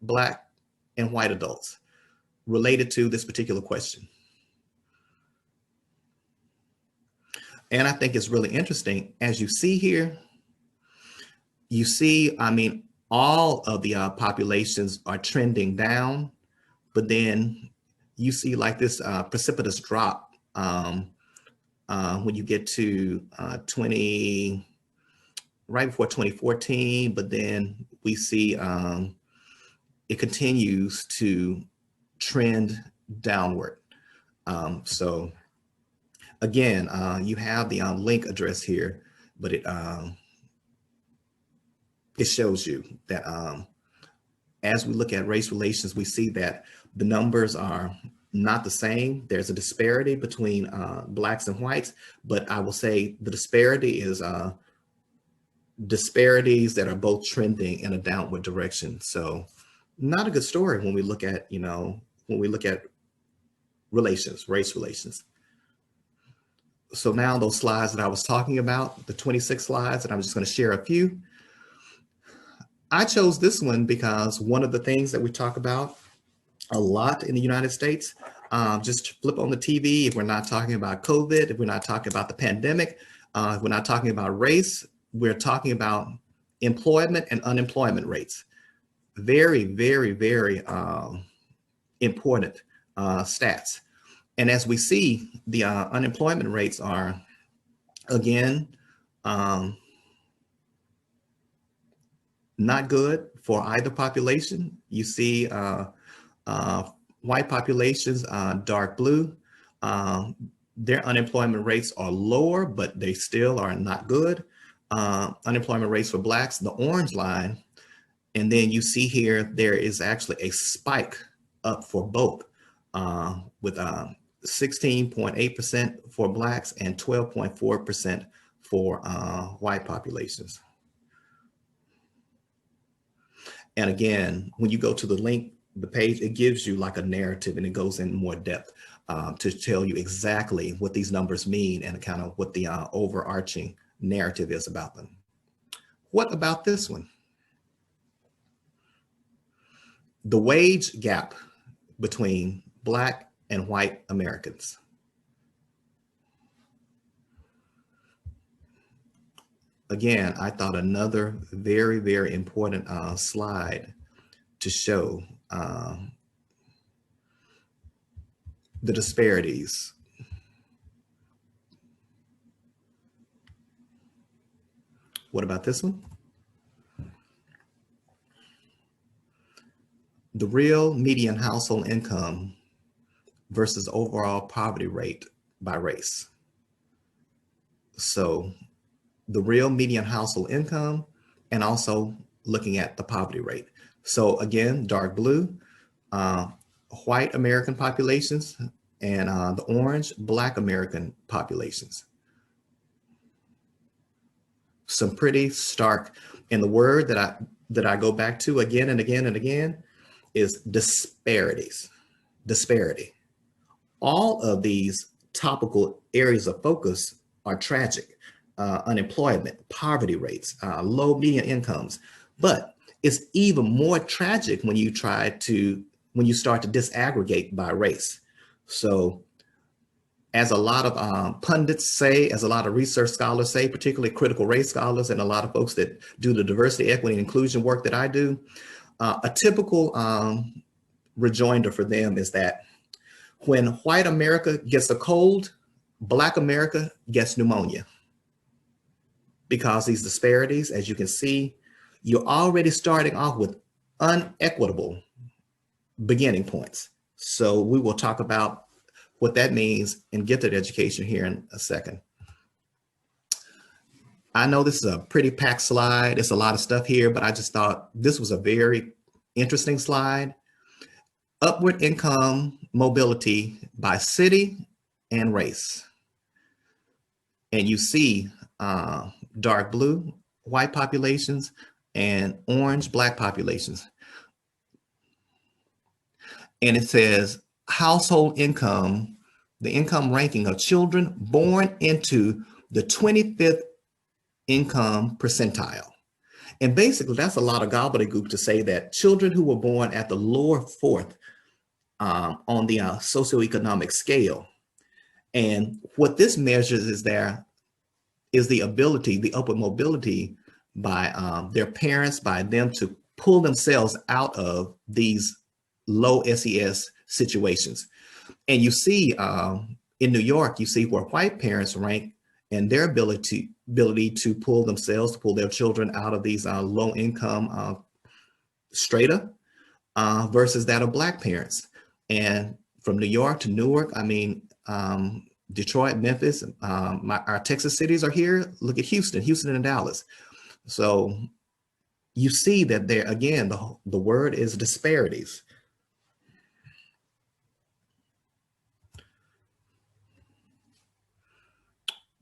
Black and white adults related to this particular question? And I think it's really interesting, as you see here, you see, I mean, all of the populations are trending down, but then you see like this precipitous drop when you get to right before 2014, but then we see it continues to trend downward. So again, you have the link address here, but it shows you that as we look at race relations, we see that the numbers are not the same. There's a disparity between Blacks and whites, but I will say the disparity is disparities that are both trending in a downward direction. So not a good story when we look at, you know, when we look at relations, race relations. So now those slides that I was talking about, the 26 slides, and I'm just going to share a few. I chose this one because one of the things that we talk about a lot in the United States, just flip on the TV, if we're not talking about COVID, if we're not talking about the pandemic, if we're not talking about race, we're talking about employment and unemployment rates. Very, very, very important stats. And as we see, the unemployment rates are, again, not good for either population. You see white populations, dark blue, their unemployment rates are lower, but they still are not good. Unemployment rates for Blacks, the orange line. And then you see here, there is actually a spike up for both with 16.8% for Blacks and 12.4% for white populations. And again, when you go to the link, the page, it gives you like a narrative and it goes in more depth to tell you exactly what these numbers mean and kind of what the overarching narrative is about them. What about this one? The wage gap between Black and white Americans. Again, I thought another very, very important slide to show the disparities. What about this one? The real median household income versus overall poverty rate by race. So the real median household income and also looking at the poverty rate. So again, dark blue, white American populations, and the orange, Black American populations. Some pretty stark, and the word that I go back to again and again and again is disparities, disparity. All of these topical areas of focus are tragic. Unemployment, poverty rates, low median incomes, but it's even more tragic when you start to disaggregate by race. So as a lot of pundits say, as a lot of research scholars say, particularly critical race scholars and a lot of folks that do the diversity, equity, and inclusion work that I do, a typical rejoinder for them is that when white America gets a cold, Black America gets pneumonia. Because these disparities, as you can see, you're already starting off with unequitable beginning points. So we will talk about what that means in gifted education here in a second. I know this is a pretty packed slide. It's a lot of stuff here, but I just thought this was a very interesting slide. Upward income mobility by city and race. And you see dark blue, white populations, and orange, Black populations. And it says household income, the income ranking of children born into the 25th income percentile. And basically, that's a lot of gobbledygook to say that children who were born at the lower fourth on the socioeconomic scale. And what this measures is the ability, the upward mobility by their parents, by them to pull themselves out of these low SES situations. And you see in New York, you see where white parents rank and their ability to pull themselves, to pull their children out of these low income strata versus that of Black parents. And from New York to Newark, I mean, Detroit, Memphis, our Texas cities are here. Look at Houston and Dallas. So you see that there, again, the word is disparities.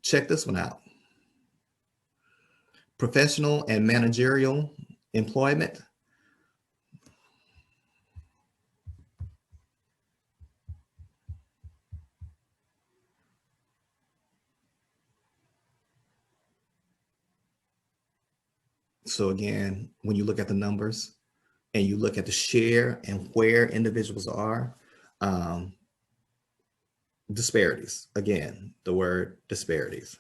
Check this one out. Professional and managerial employment. So again, when you look at the numbers and you look at the share and where individuals are, disparities. Again, the word disparities.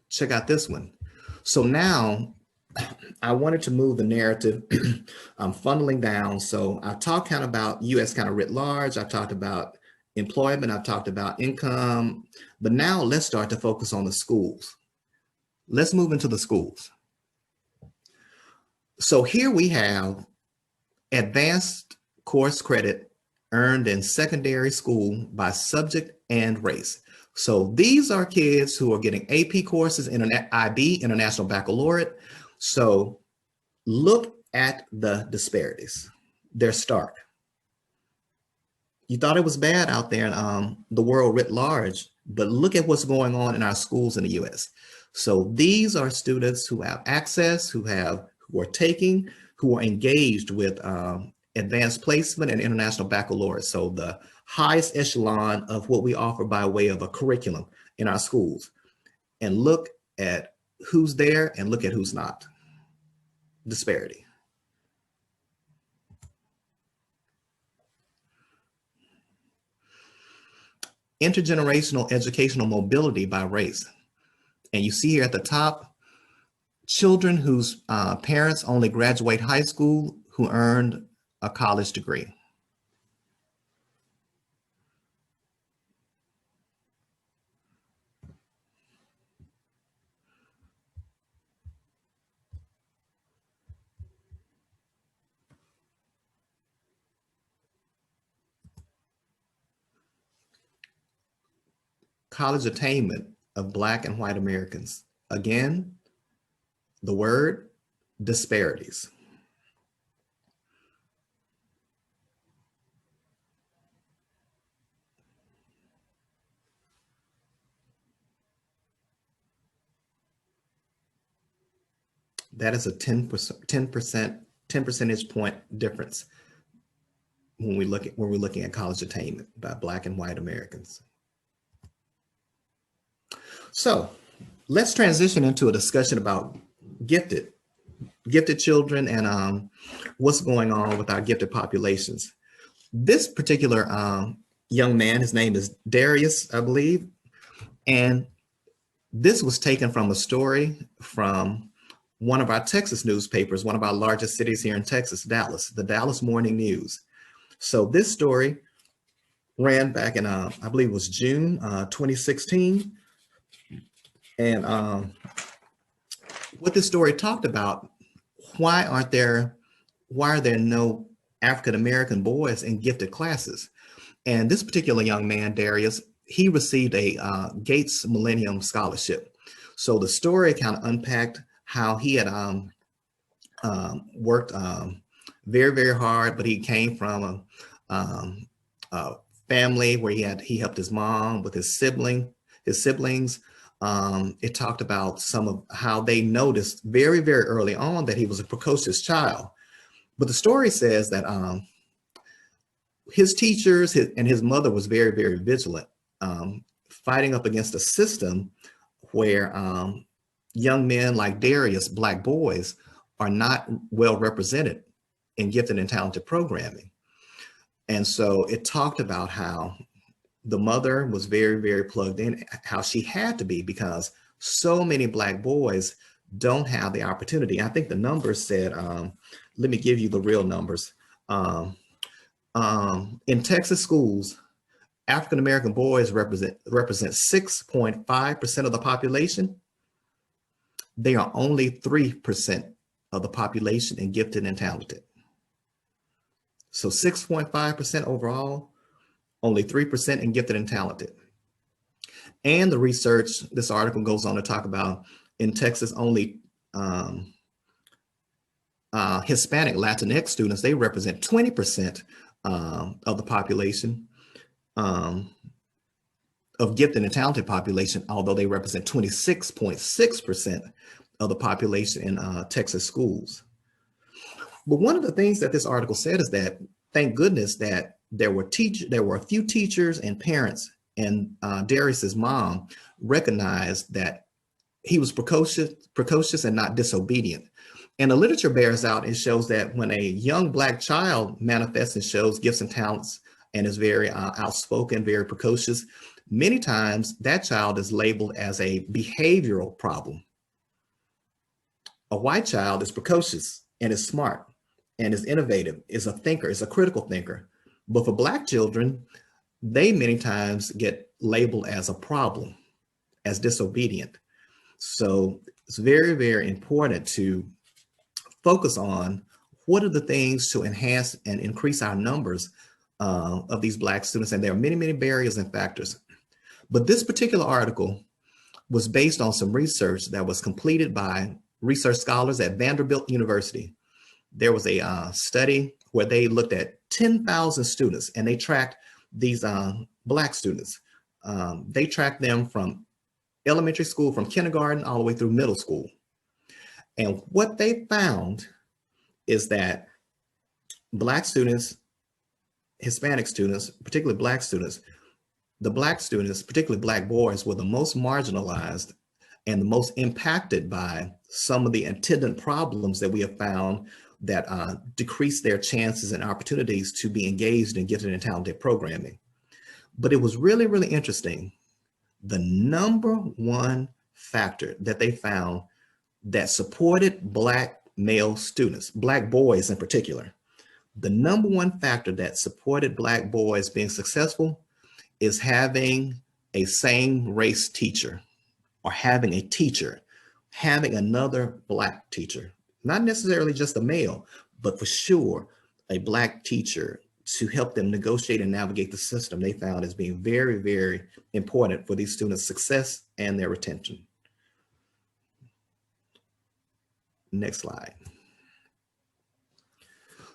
Check out this one. So now I wanted to move the narrative. I'm funneling down. So I talked kind of about US kind of writ large. I talked about employment. I've talked about income, but now let's start to focus on the schools. Let's move into the schools. So here we have advanced course credit earned in secondary school by subject and race. So these are kids who are getting AP courses in an IB, International Baccalaureate. So look at the disparities. They're stark. You thought it was bad out there in the world writ large, but look at what's going on in our schools in the US. So these are students who have access, who are taking, who are engaged with advanced placement and international baccalaureate. So the highest echelon of what we offer by way of a curriculum in our schools. And look at who's there and look at who's not. Disparity. Intergenerational educational mobility by race. And you see here at the top, children whose parents only graduate high school who earned a college degree. College attainment of Black and white Americans. Again, the word disparities. That is a 10 percentage point difference when we're looking at college attainment by Black and white Americans. So let's transition into a discussion about gifted children and what's going on with our gifted populations. This particular young man, his name is Darius, I believe, and this was taken from a story from one of our Texas newspapers, one of our largest cities here in Texas, Dallas, the Dallas Morning News. So this story ran back in, I believe it was June 2016. And what this story talked about, why are there no African-American boys in gifted classes? And this particular young man, Darius, he received a Gates Millennium Scholarship. So the story kind of unpacked how he had worked very, very hard, but he came from a family where he helped his mom with his siblings. It talked about some of how they noticed very, very early on that he was a precocious child. But the story says that his teachers and his mother was very, very vigilant, fighting up against a system where young men like Darius, Black boys, are not well represented in gifted and talented programming. And so it talked about how the mother was very, very plugged in, how she had to be, because so many Black boys don't have the opportunity. I think the numbers said, let me give you the real numbers. In Texas schools, African-American boys represent 6.5% of the population. They are only 3% of the population in gifted and talented. So 6.5% overall, only 3% in gifted and talented. And the research, this article goes on to talk about, in Texas, only Hispanic Latinx students, they represent 20% of the population, of gifted and talented population, although they represent 26.6% of the population in Texas schools. But one of the things that this article said is that, thank goodness that there were a few teachers and parents, and Darius's mom recognized that he was precocious and not disobedient. And the literature bears out, it shows that when a young Black child manifests and shows gifts and talents and is very outspoken, very precocious, many times that child is labeled as a behavioral problem. A white child is precocious and is smart and is innovative, is a thinker, is a critical thinker. But for Black children, they many times get labeled as a problem, as disobedient. So it's very, very important to focus on what are the things to enhance and increase our numbers of these Black students. And there are many, many barriers and factors. But this particular article was based on some research that was completed by research scholars at Vanderbilt University. There was a study where they looked at 10,000 students, and they tracked these Black students. They tracked them from elementary school, from kindergarten all the way through middle school. And what they found is that Black students, Hispanic students, particularly Black students, the Black students, particularly Black boys, were the most marginalized and the most impacted by some of the attendant problems that we have found that decrease their chances and opportunities to be engaged in gifted and talented programming. But it was really, really interesting. The number one factor that they found that supported Black male students, Black boys in particular, the number one factor that supported Black boys being successful is having a same race teacher, or having a teacher, having another Black teacher, not necessarily just a male, but for sure a Black teacher to help them negotiate and navigate the system. They found as being very, very important for these students' success and their retention. Next slide.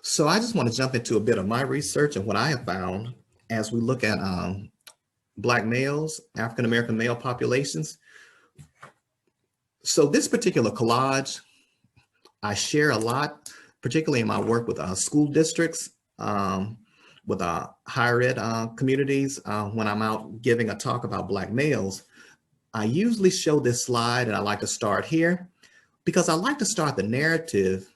So I just want to jump into a bit of my research and what I have found as we look at Black males, African-American male populations. So this particular collage, I share a lot, particularly in my work with school districts, with higher ed communities. When I'm out giving a talk about Black males, I usually show this slide, and I like to start here because I like to start the narrative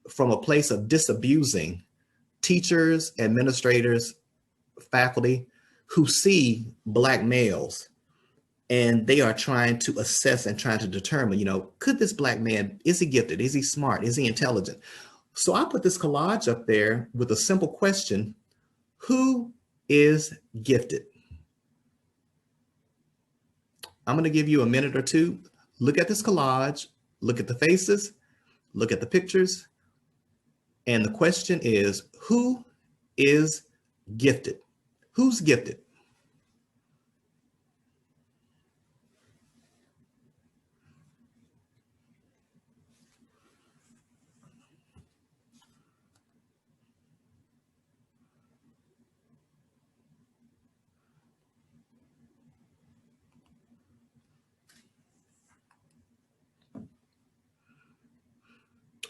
from a place of disabusing teachers, administrators, faculty who see Black males, and they are trying to assess and trying to determine, could this Black man, is he gifted? Is he smart? Is he intelligent? So I put this collage up there with a simple question: who is gifted? I'm going to give you a minute or two. Look at this collage, look at the faces, look at the pictures. And the question is, who is gifted? Who's gifted?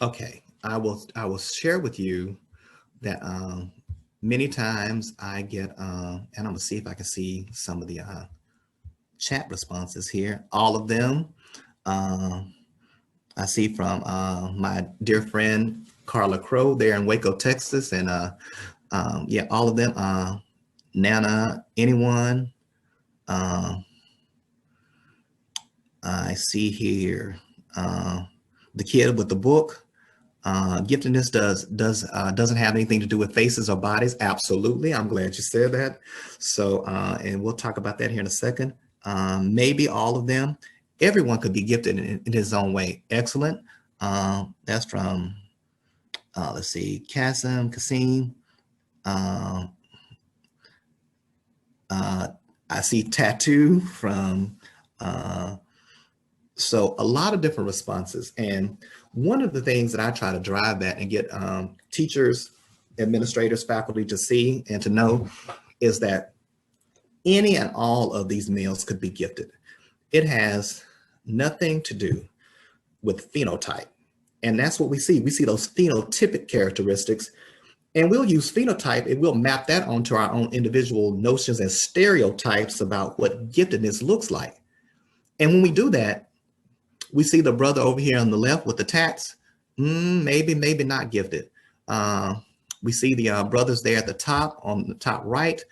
Okay, I will share with you that many times I get, and I'm gonna see if I can see some of the chat responses here. All of them, I see from my dear friend Carla Crow there in Waco, Texas, and yeah, all of them. Nana, anyone? I see here the kid with the book. Giftedness doesn't have anything to do with faces or bodies. Absolutely, I'm glad you said that. So, and we'll talk about that here in a second. Maybe all of them. Everyone could be gifted in his own way. Excellent. That's from, let's see, Kasim. I see tattoo from, so a lot of different responses. And one of the things that I try to drive at and get teachers, administrators, faculty to see and to know is that any and all of these males could be gifted. It has nothing to do with phenotype. And that's what we see. We see those phenotypic characteristics, and we'll use phenotype and we'll map that onto our own individual notions and stereotypes about what giftedness looks like. And when we do that, we see the brother over here on the left with the tats, maybe not gifted. We see the brothers there at the top, on the top right,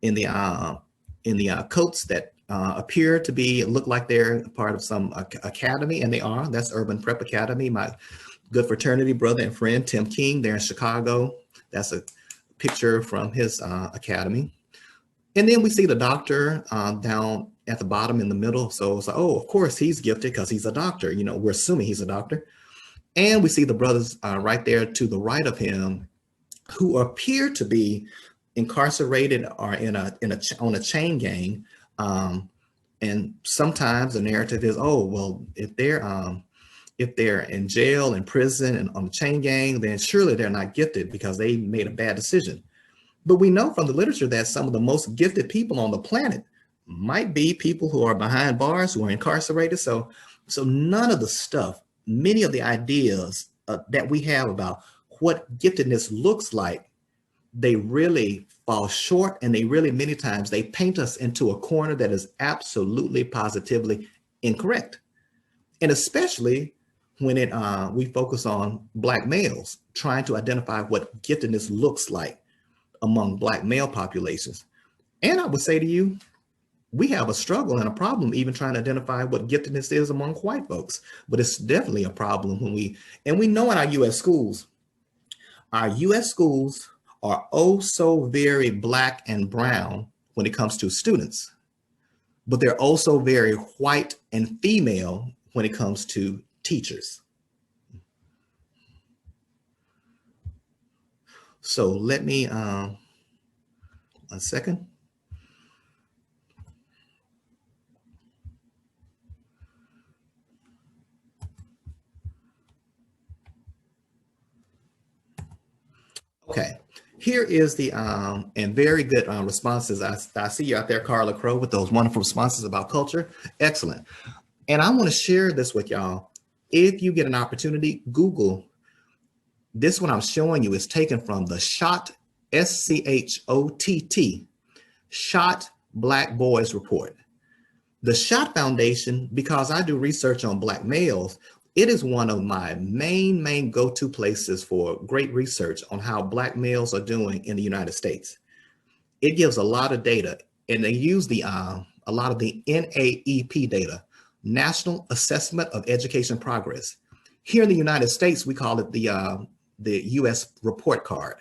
in the coats that appear to look like they're part of some academy, and they are. That's Urban Prep Academy. My good fraternity brother and friend Tim King there in Chicago. That's a picture from his academy. And then we see the doctor down at the bottom in the middle. So it's like, oh, of course he's gifted because he's a doctor. You know, we're assuming he's a doctor. And we see the brothers right there to the right of him who appear to be incarcerated or on a chain gang. And sometimes the narrative is, oh, well, if they're in jail, in prison, and on the chain gang, then surely they're not gifted because they made a bad decision. But we know from the literature that some of the most gifted people on the planet might be people who are behind bars, who are incarcerated. So none of the stuff, many of the ideas that we have about what giftedness looks like, they really fall short, and they really, many times, they paint us into a corner that is absolutely, positively incorrect. And especially when we focus on Black males, trying to identify what giftedness looks like among Black male populations. And I would say to you, we have a struggle and a problem even trying to identify what giftedness is among white folks. But it's definitely a problem when we know in our U.S. schools are oh so very Black and brown when it comes to students, but they're also very white and female when it comes to teachers. So let me, 1 second. Okay, here is the, and very good responses. I see you out there, Carla Crow, with those wonderful responses about culture. Excellent. And I want to share this with y'all. If you get an opportunity, Google. This one I'm showing you is taken from the SHOT, SCHOTT, SHOT Black Boys Report. The SHOT Foundation, because I do research on Black males, it is one of my main go-to places for great research on how Black males are doing in the United States. It gives a lot of data, and they use a lot of the NAEP data, National Assessment of Education Progress. Here in the United States, we call it the US report card.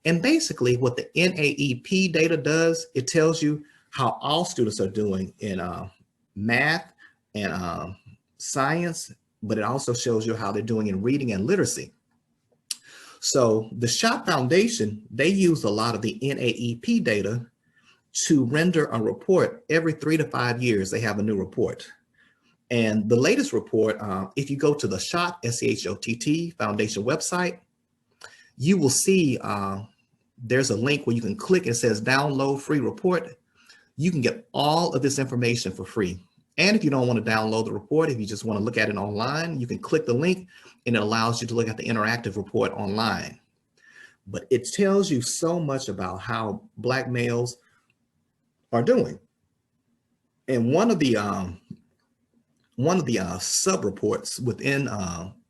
And basically what the NAEP data does, it tells you how all students are doing in math and science, but it also shows you how they're doing in reading and literacy. So the SHOT Foundation, they use a lot of the NAEP data to render a report every 3 to 5 years. They have a new report. And the latest report, if you go to the SHOT, SCHOTT Foundation website, you will see there's a link where you can click. It says download free report. You can get all of this information for free. And if you don't want to download the report, if you just want to look at it online, you can click the link and it allows you to look at the interactive report online. But it tells you so much about how Black males are doing. And one of the one of the sub-reports within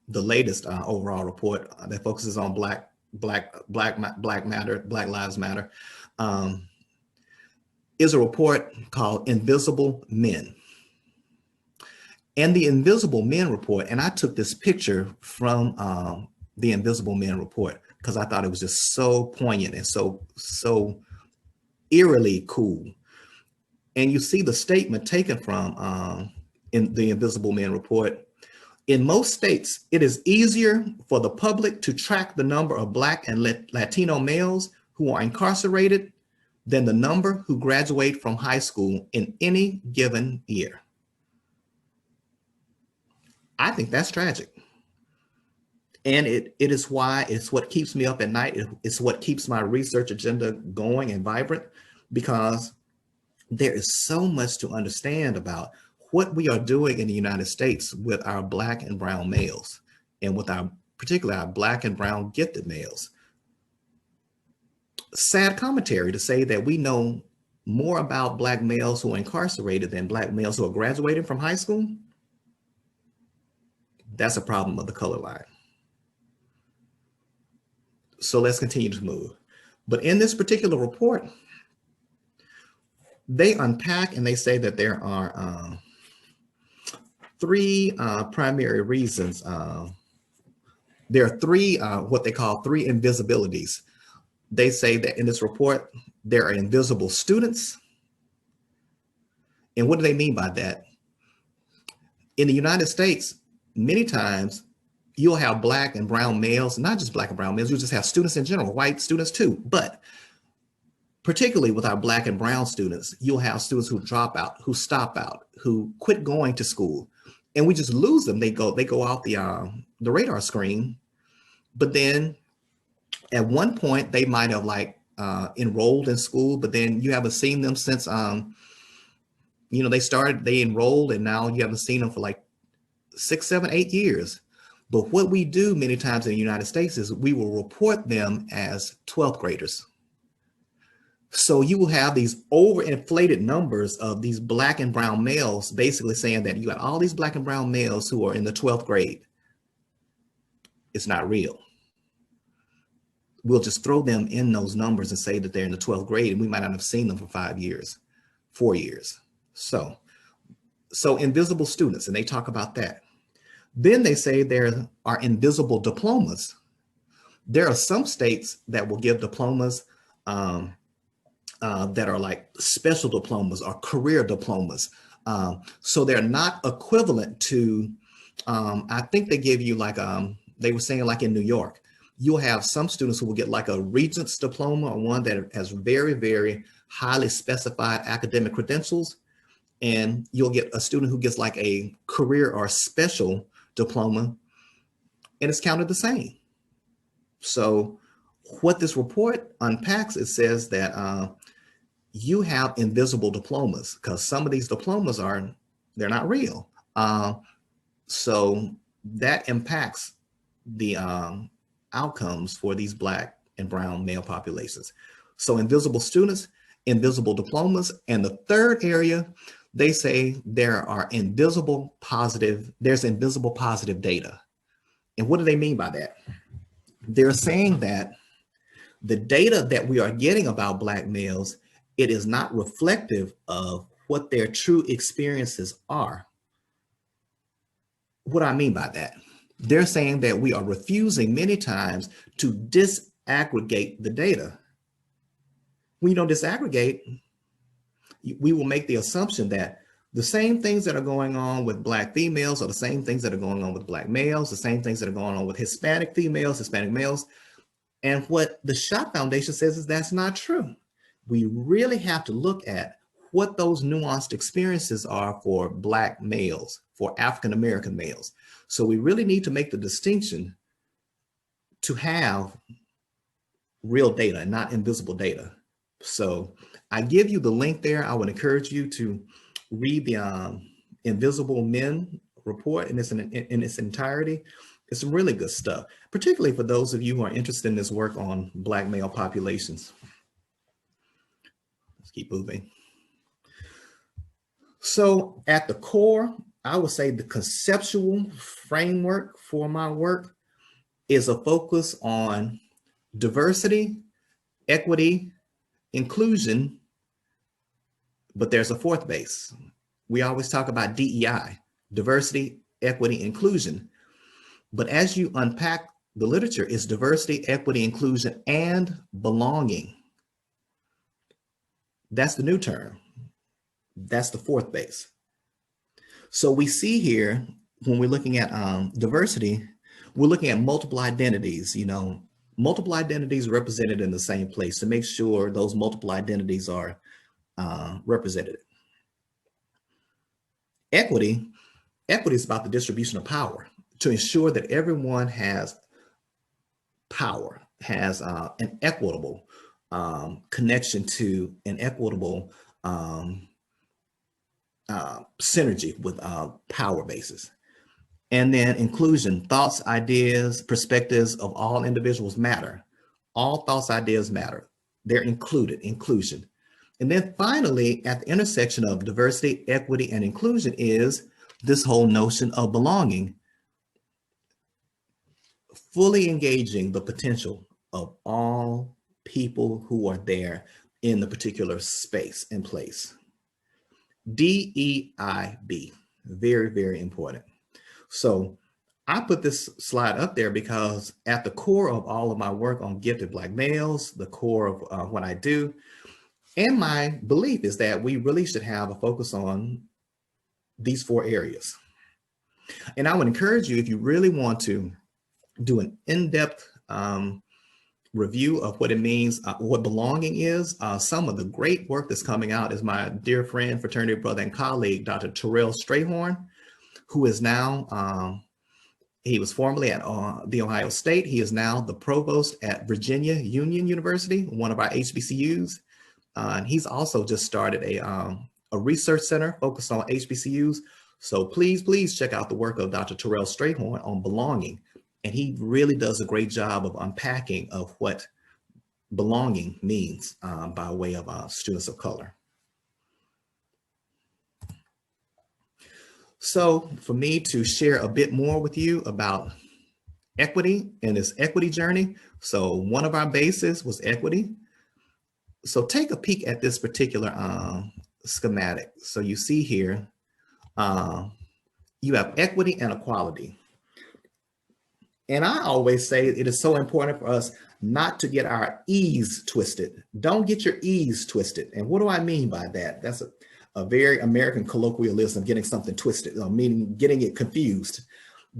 the latest overall report that focuses on Black Lives Matter, is a report called Invisible Men. And the Invisible Men report, and I took this picture from the Invisible Men report because I thought it was just so poignant and so eerily cool. And you see the statement taken from in the Invisible Men report. In most states, it is easier for the public to track the number of Black and Latino males who are incarcerated than the number who graduate from high school in any given year. I think that's tragic. And it is why it's what keeps me up at night. It's what keeps my research agenda going and vibrant, because there is so much to understand about what we are doing in the United States with our Black and brown males, and with particularly our Black and brown gifted males. Sad commentary to say that we know more about Black males who are incarcerated than Black males who are graduating from high school. That's a problem of the color line. So let's continue to move. But in this particular report, they unpack and they say that there are three primary reasons. There are three, what they call three invisibilities. They say that in this report, there are invisible students. And what do they mean by that? In the United States, many times you'll have Black and brown males, not just Black and brown males, you just have students in general, white students too. But particularly with our Black and brown students, you'll have students who drop out, who stop out, who quit going to school, and we just lose them. They go off the radar screen. But then at one point they might have enrolled in school, but then you haven't seen them since they enrolled, and now you haven't seen them for 6, 7, 8 years. But what we do many times in the United States is we will report them as 12th graders. So you will have these overinflated numbers of these Black and brown males, basically saying that you got all these Black and brown males who are in the 12th grade. It's not real. We'll just throw them in those numbers and say that they're in the 12th grade, and we might not have seen them for 5 years, 4 years. So invisible students, and they talk about that. Then they say there are invisible diplomas. There are some states that will give diplomas that are like special diplomas or career diplomas. So they're not equivalent to, I think they give you they were saying in New York, you'll have some students who will get a regent's diploma, or one that has very, very highly specified academic credentials. And you'll get a student who gets a career or special diploma, and it's counted the same. So what this report unpacks, it says that you have invisible diplomas, because some of these diplomas they're not real. So that impacts the outcomes for these Black and brown male populations. So invisible students, invisible diplomas, and the third area, they say there's invisible positive data. And what do they mean by that? They're saying that the data that we are getting about Black males, it is not reflective of what their true experiences are. What do I mean by that? They're saying that we are refusing many times to disaggregate the data. When you don't disaggregate, we will make the assumption that the same things that are going on with Black females are the same things that are going on with Black males, the same things that are going on with Hispanic females, Hispanic males. And what the Schott Foundation says is that's not true. We really have to look at what those nuanced experiences are for Black males, for African-American males. So we really need to make the distinction to have real data and not invisible data. So I give you the link there. I would encourage you to read the Invisible Men report in its entirety. It's some really good stuff, particularly for those of you who are interested in this work on Black male populations. Let's keep moving. So at the core I would say the conceptual framework for my work is a focus on diversity, equity, inclusion, but there's a fourth base. We always talk about DEI, diversity, equity, inclusion. But as you unpack the literature, it's diversity, equity, inclusion, and belonging. That's the new term. That's the fourth base. So we see here, when we're looking at diversity, we're looking at multiple identities, multiple identities represented in the same place to make sure those multiple identities are represented. Equity is about the distribution of power to ensure that everyone has power, has an equitable connection to an equitable synergy with power bases. And then inclusion, thoughts, ideas, perspectives of all individuals matter. All thoughts, ideas matter. They're included, inclusion. And then finally, at the intersection of diversity, equity, and inclusion is this whole notion of belonging, fully engaging the potential of all people who are there in the particular space and place. DEIB, very, very important. So I put this slide up there because at the core of all of my work on gifted Black males, the core of what I do, and my belief is that we really should have a focus on these four areas. And I would encourage you, if you really want to do an in-depth review of what it means, what belonging is, some of the great work that's coming out is my dear friend, fraternity brother, and colleague, Dr. Terrell Strayhorn, who is now, he was formerly at The Ohio State. He is now the provost at Virginia Union University, one of our HBCUs. And he's also just started a research center focused on HBCUs. So please check out the work of Dr. Terrell Strayhorn on belonging. And he really does a great job of unpacking of what belonging means by way of students of color. So for me to share a bit more with you about equity and this equity journey. So one of our bases was equity. So take a peek at this particular schematic. So you see here, you have equity and equality. And I always say it is so important for us not to get our E's twisted. Don't get your E's twisted. And what do I mean by that? That's a very American colloquialism, getting something twisted, meaning getting it confused.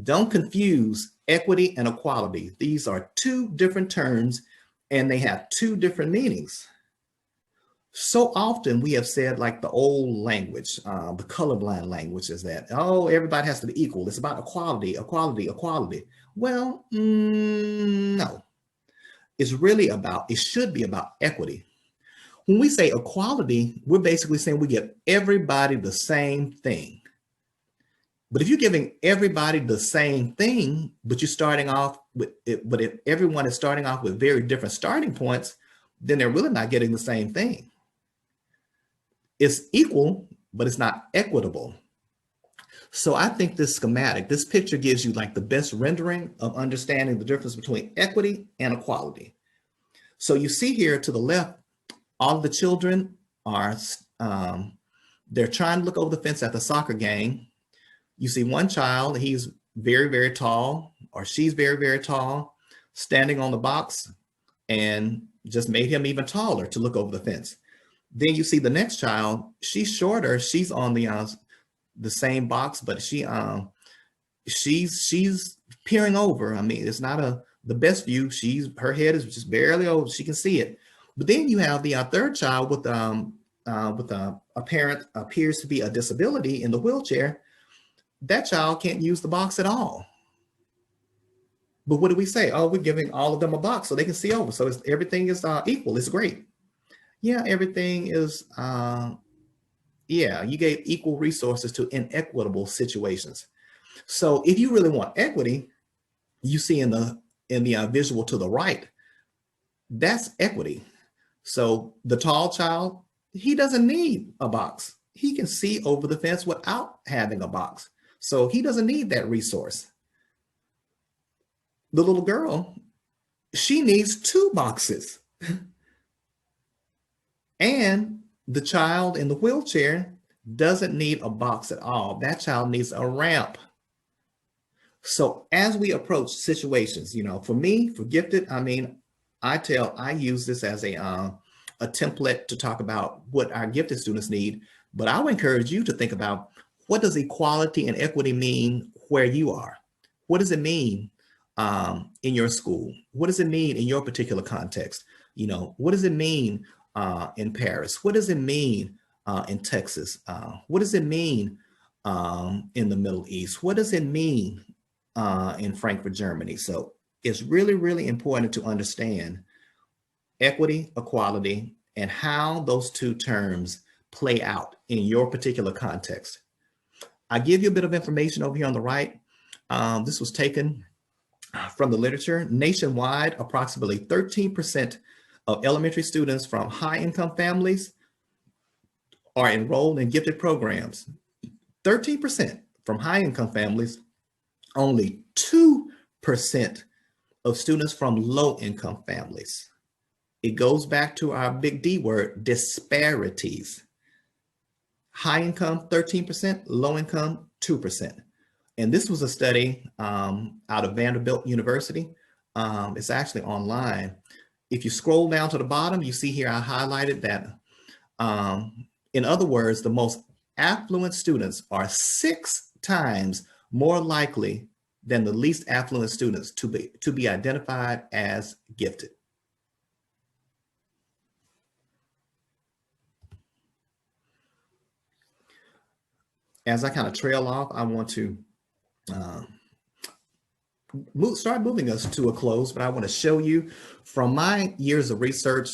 Don't confuse equity and equality. These are two different terms and they have two different meanings. So often we have said, like the old language, the colorblind language, is that, oh, everybody has to be equal. It's about equality, equality, equality. Well, no. It's really about, it should be about equity. When we say equality, we're basically saying we give everybody the same thing. But if you're giving everybody the same thing, but you're starting off with it, but if everyone is starting off with very different starting points, then they're really not getting the same thing. It's equal, but it's not equitable. So I think this schematic, this picture gives you like the best rendering of understanding the difference between equity and equality. So you see here to the left, all of the children are, they're trying to look over the fence at the soccer game. You see one child, he's very, very tall, or she's very, very tall, standing on the box, and just made him even taller to look over the fence. Then you see the next child, she's shorter, she's on the same box, but she's peering over. I mean, it's not the best view. Her head is just barely over, she can see it. But then you have the third child with a parent appears to be a disability in the wheelchair. That child can't use the box at all. But what do we say? Oh, we're giving all of them a box so they can see over. So everything is equal. It's great. Yeah, everything is, yeah, you gave equal resources to inequitable situations. So if you really want equity, you see in the visual to the right, that's equity. So the tall child, he doesn't need a box. He can see over the fence without having a box. So he doesn't need that resource. The little girl, she needs 2 boxes. And the child in the wheelchair doesn't need a box at all. That child needs a ramp. So as we approach situations, you know, for me, for gifted, I mean, I use this as a template to talk about what our gifted students need, but I would encourage you to think about, what does equality and equity mean where you are? What does it mean in your school? What does it mean in your particular context? You know, what does it mean in Paris? What does it mean in Texas? What does it mean in the Middle East? What does it mean in Frankfurt, Germany? So it's really, really important to understand equity, equality, and how those 2 terms play out in your particular context. I give you a bit of information over here on the right. This was taken from the literature. Nationwide, approximately 13% of elementary students from high-income families are enrolled in gifted programs. 13% from high-income families, only 2% of students from low-income families. It goes back to our big D word, disparities. High income, 13%, low income, 2%. And this was a study out of Vanderbilt University. It's actually online. If you scroll down to the bottom, you see here I highlighted that, in other words, the most affluent students are 6 times more likely than the least affluent students to be identified as gifted. As I kind of trail off, I want to start moving us to a close, but I want to show you from my years of research,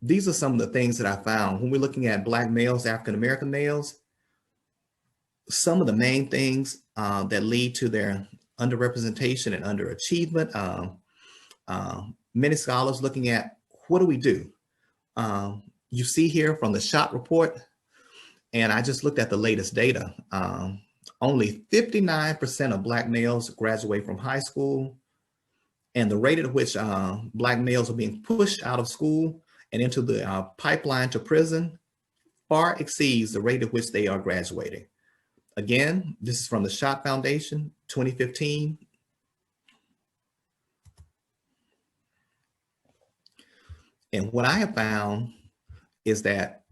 these are some of the things that I found when we're looking at Black males, African-American males. Some of the main things that lead to their underrepresentation and underachievement. Many scholars looking at, what do we do? You see here from the SHOT report, and I just looked at the latest data. Only 59% of Black males graduate from high school, and the rate at which Black males are being pushed out of school and into the pipeline to prison far exceeds the rate at which they are graduating. Again, this is from the SHOT Foundation, 2015. And what I have found is that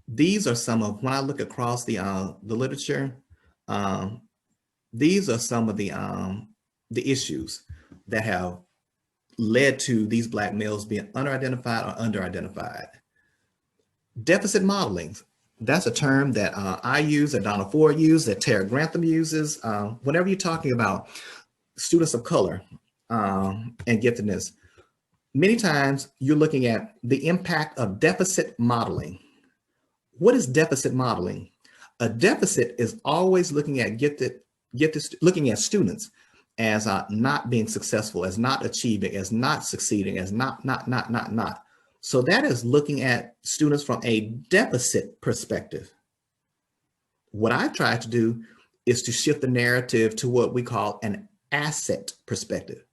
these are some of, when I look across the literature, these are some of the issues that have led to these Black males being underidentified or underidentified. Deficit modeling, that's a term that I use, that Donna Ford uses, that Tara Grantham uses. Whenever you're talking about students of color and giftedness, many times you're looking at the impact of deficit modeling. What is deficit modeling? A deficit is always looking at looking at students as not being successful, as not achieving, as not succeeding, as not. So that is looking at students from a deficit perspective. What I try to do is to shift the narrative to what we call an asset perspective.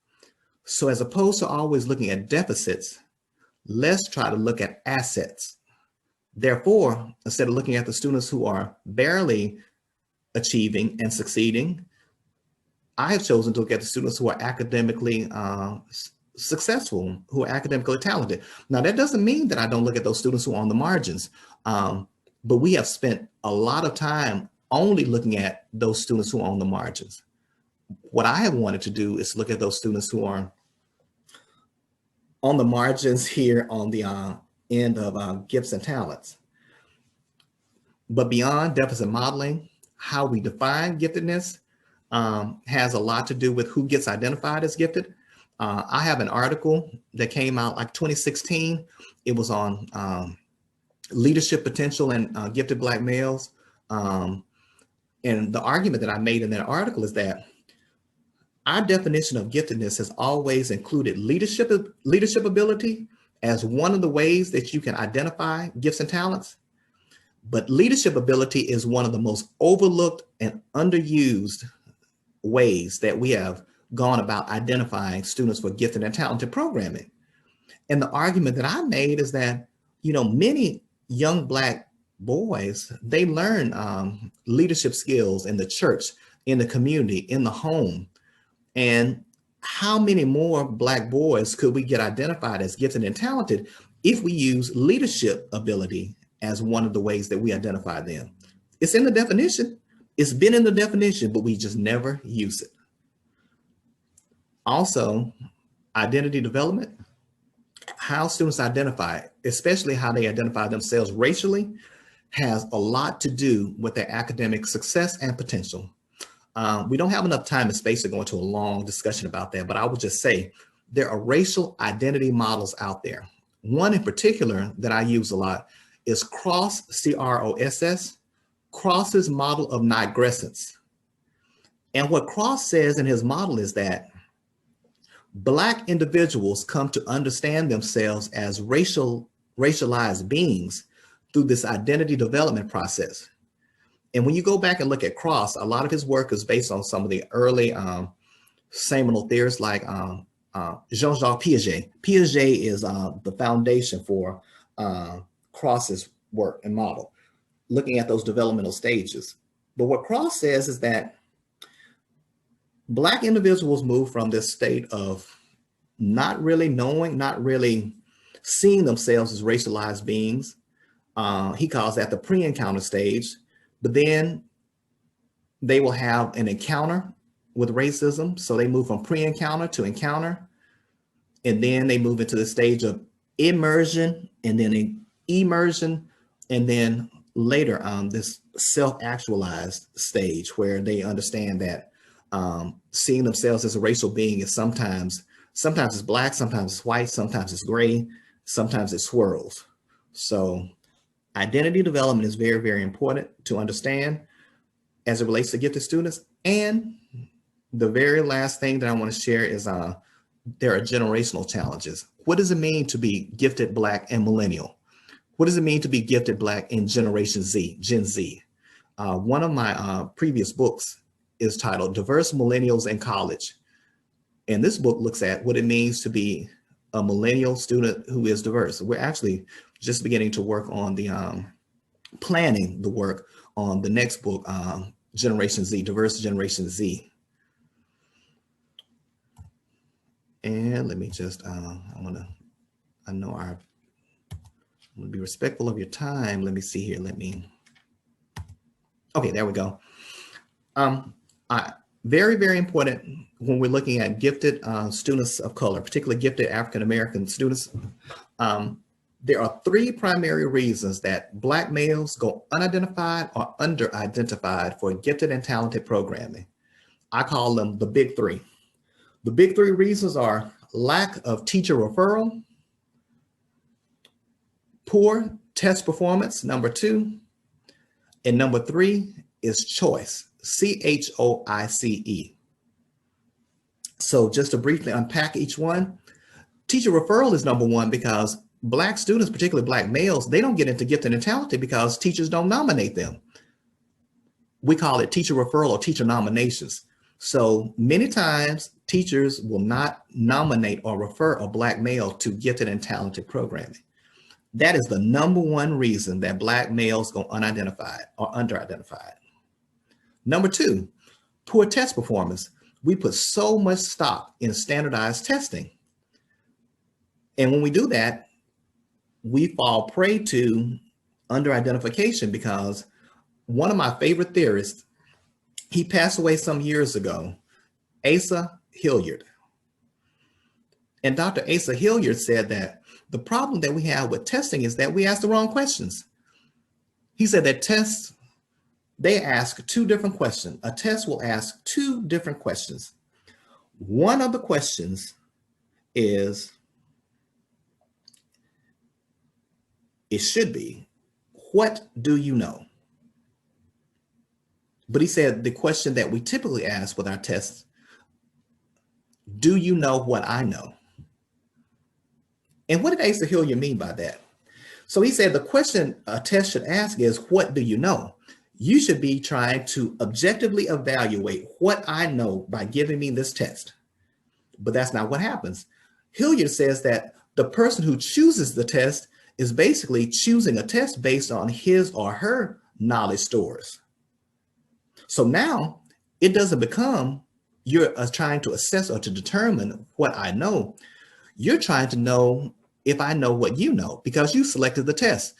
So as opposed to always looking at deficits, let's try to look at assets. Therefore, instead of looking at the students who are barely achieving and succeeding, I have chosen to look at the students who are academically successful, who are academically talented. Now, that doesn't mean that I don't look at those students who are on the margins, but we have spent a lot of time only looking at those students who are on the margins. What I have wanted to do is look at those students who are on the margins here on the end of gifts and talents. But beyond deficit modeling, how we define giftedness has a lot to do with who gets identified as gifted. I have an article that came out like 2016. It was on leadership potential and gifted Black males. And the argument that I made in that article is that our definition of giftedness has always included leadership ability as one of the ways that you can identify gifts and talents. But leadership ability is one of the most overlooked and underused ways that we have gone about identifying students for gifted and talented programming. And the argument that I made is that, you know, many young Black boys, they learn leadership skills in the church, in the community, in the home. And how many more Black boys could we get identified as gifted and talented if we use leadership ability as one of the ways that we identify them? It's in the definition. It's been in the definition, but we just never use it. Also, identity development, how students identify, especially how they identify themselves racially, has a lot to do with their academic success and potential. We don't have enough time and space to go into a long discussion about that, but I would just say there are racial identity models out there. One in particular that I use a lot is Cross, C-R-O-S-S, Cross's model of nigrescence. And what Cross says in his model is that Black individuals come to understand themselves as racialized beings through this identity development process. And when you go back and look at Cross, a lot of his work is based on some of the early seminal theorists like Jean-Jacques Piaget. Piaget is the foundation for Cross's work and model, looking at those developmental stages. But what Cross says is that Black individuals move from this state of not really knowing, not really seeing themselves as racialized beings. He calls that the pre-encounter stage, but then they will have an encounter with racism. So they move from pre-encounter to encounter, and then they move into the stage of immersion, and then immersion, and then later this self-actualized stage where they understand that seeing themselves as a racial being is sometimes it's Black, sometimes it's white, sometimes it's gray, sometimes it swirls. So identity development is very, very important to understand as it relates to gifted students. And the very last thing that I want to share is there are generational challenges. What does it mean to be gifted Black and millennial? What does it mean to be gifted Black in Generation Z, Gen Z? One of my previous books is titled Diverse Millennials in College. And this book looks at what it means to be a millennial student who is diverse. We're actually just beginning to work on the planning the work on the next book, Generation Z, Diverse Generation Z. And let me just, I'm gonna be respectful of your time. Let me see here, okay, there we go. Very, very important when we're looking at gifted students of color, particularly gifted African-American students. There are three primary reasons that Black males go unidentified or under-identified for gifted and talented programming. I call them the big three. The big three reasons are lack of teacher referral, poor test performance, number two, and number three is choice, C-H-O-I-C-E. So just to briefly unpack each one, teacher referral is number one because Black students, particularly Black males, they don't get into gifted and talented because teachers don't nominate them. We call it teacher referral or teacher nominations. So many times teachers will not nominate or refer a Black male to gifted and talented programming. That is the number one reason that Black males go unidentified or under-identified. Number two, poor test performance. We put so much stock in standardized testing. And when we do that, we fall prey to under-identification because one of my favorite theorists, he passed away some years ago, Asa Hilliard. And Dr. Asa Hilliard said that the problem that we have with testing is that we ask the wrong questions. He said that tests, they ask two different questions. A test will ask two different questions. One of the questions is, it should be, what do you know? But he said the question that we typically ask with our tests, do you know what I know? And what did Asa Hilliard mean by that? So he said the question a test should ask is, what do you know? You should be trying to objectively evaluate what I know by giving me this test. But that's not what happens. Hilliard says that the person who chooses the test is basically choosing a test based on his or her knowledge stores. So now it doesn't become you're trying to assess or to determine what I know. You're trying to know if I know what you know, because you selected the test.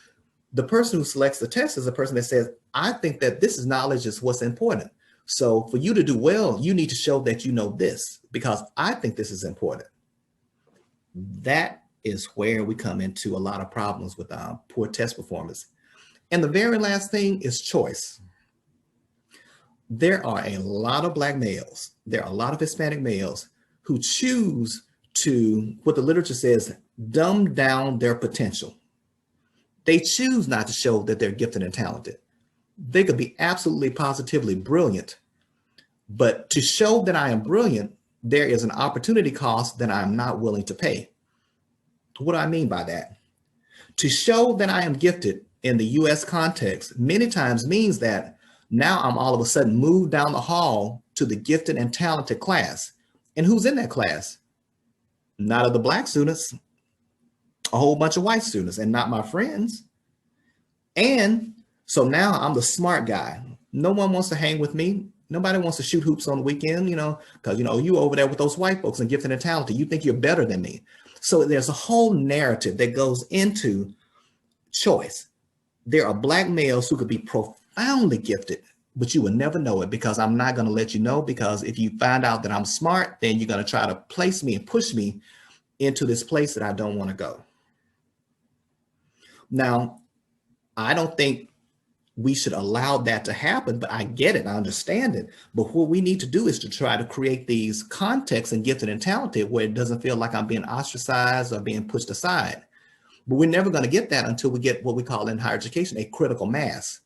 The person who selects the test is the person that says, I think that this is knowledge is what's important. So for you to do well, you need to show that you know this, because I think this is important. That is where we come into a lot of problems with poor test performance. And the very last thing is choice. There are a lot of Black males, there are a lot of Hispanic males who choose to, what the literature says, dumb down their potential. They choose not to show that they're gifted and talented. They could be absolutely positively brilliant, but to show that I am brilliant, there is an opportunity cost that I'm not willing to pay. What do I mean by that? To show that I am gifted in the US context many times means that now I'm all of a sudden moved down the hall to the gifted and talented class. And who's in that class? Not of the Black students, a whole bunch of white students, and not my friends. And so now I'm the smart guy. No one wants to hang with me. Nobody wants to shoot hoops on the weekend, because, you over there with those white folks and gifted and talented, you think you're better than me. So there's a whole narrative that goes into choice. There are Black males who could be profoundly gifted, but you will never know it, because I'm not going to let you know, because if you find out that I'm smart, then you're going to try to place me and push me into this place that I don't want to go. Now, I don't think we should allow that to happen, but I get it, I understand it. But what we need to do is to try to create these contexts and gifted and talented where it doesn't feel like I'm being ostracized or being pushed aside. But we're never going to get that until we get what we call in higher education a critical mass.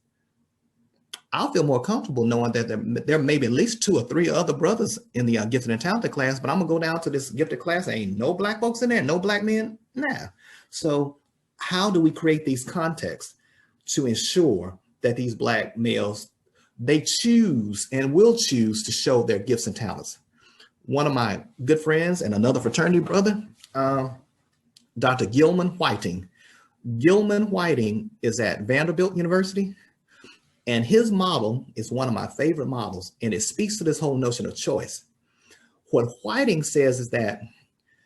I'll feel more comfortable knowing that there may be at least 2 or 3 other brothers in the gifted and talented class, but I'm gonna go down to this gifted class, ain't no Black folks in there, no Black men, nah. So how do we create these contexts to ensure that these Black males, they choose and will choose to show their gifts and talents? One of my good friends and another fraternity brother, Dr. Gilman Whiting. Gilman Whiting is at Vanderbilt University. And his model is one of my favorite models, and it speaks to this whole notion of choice. What Whiting says is that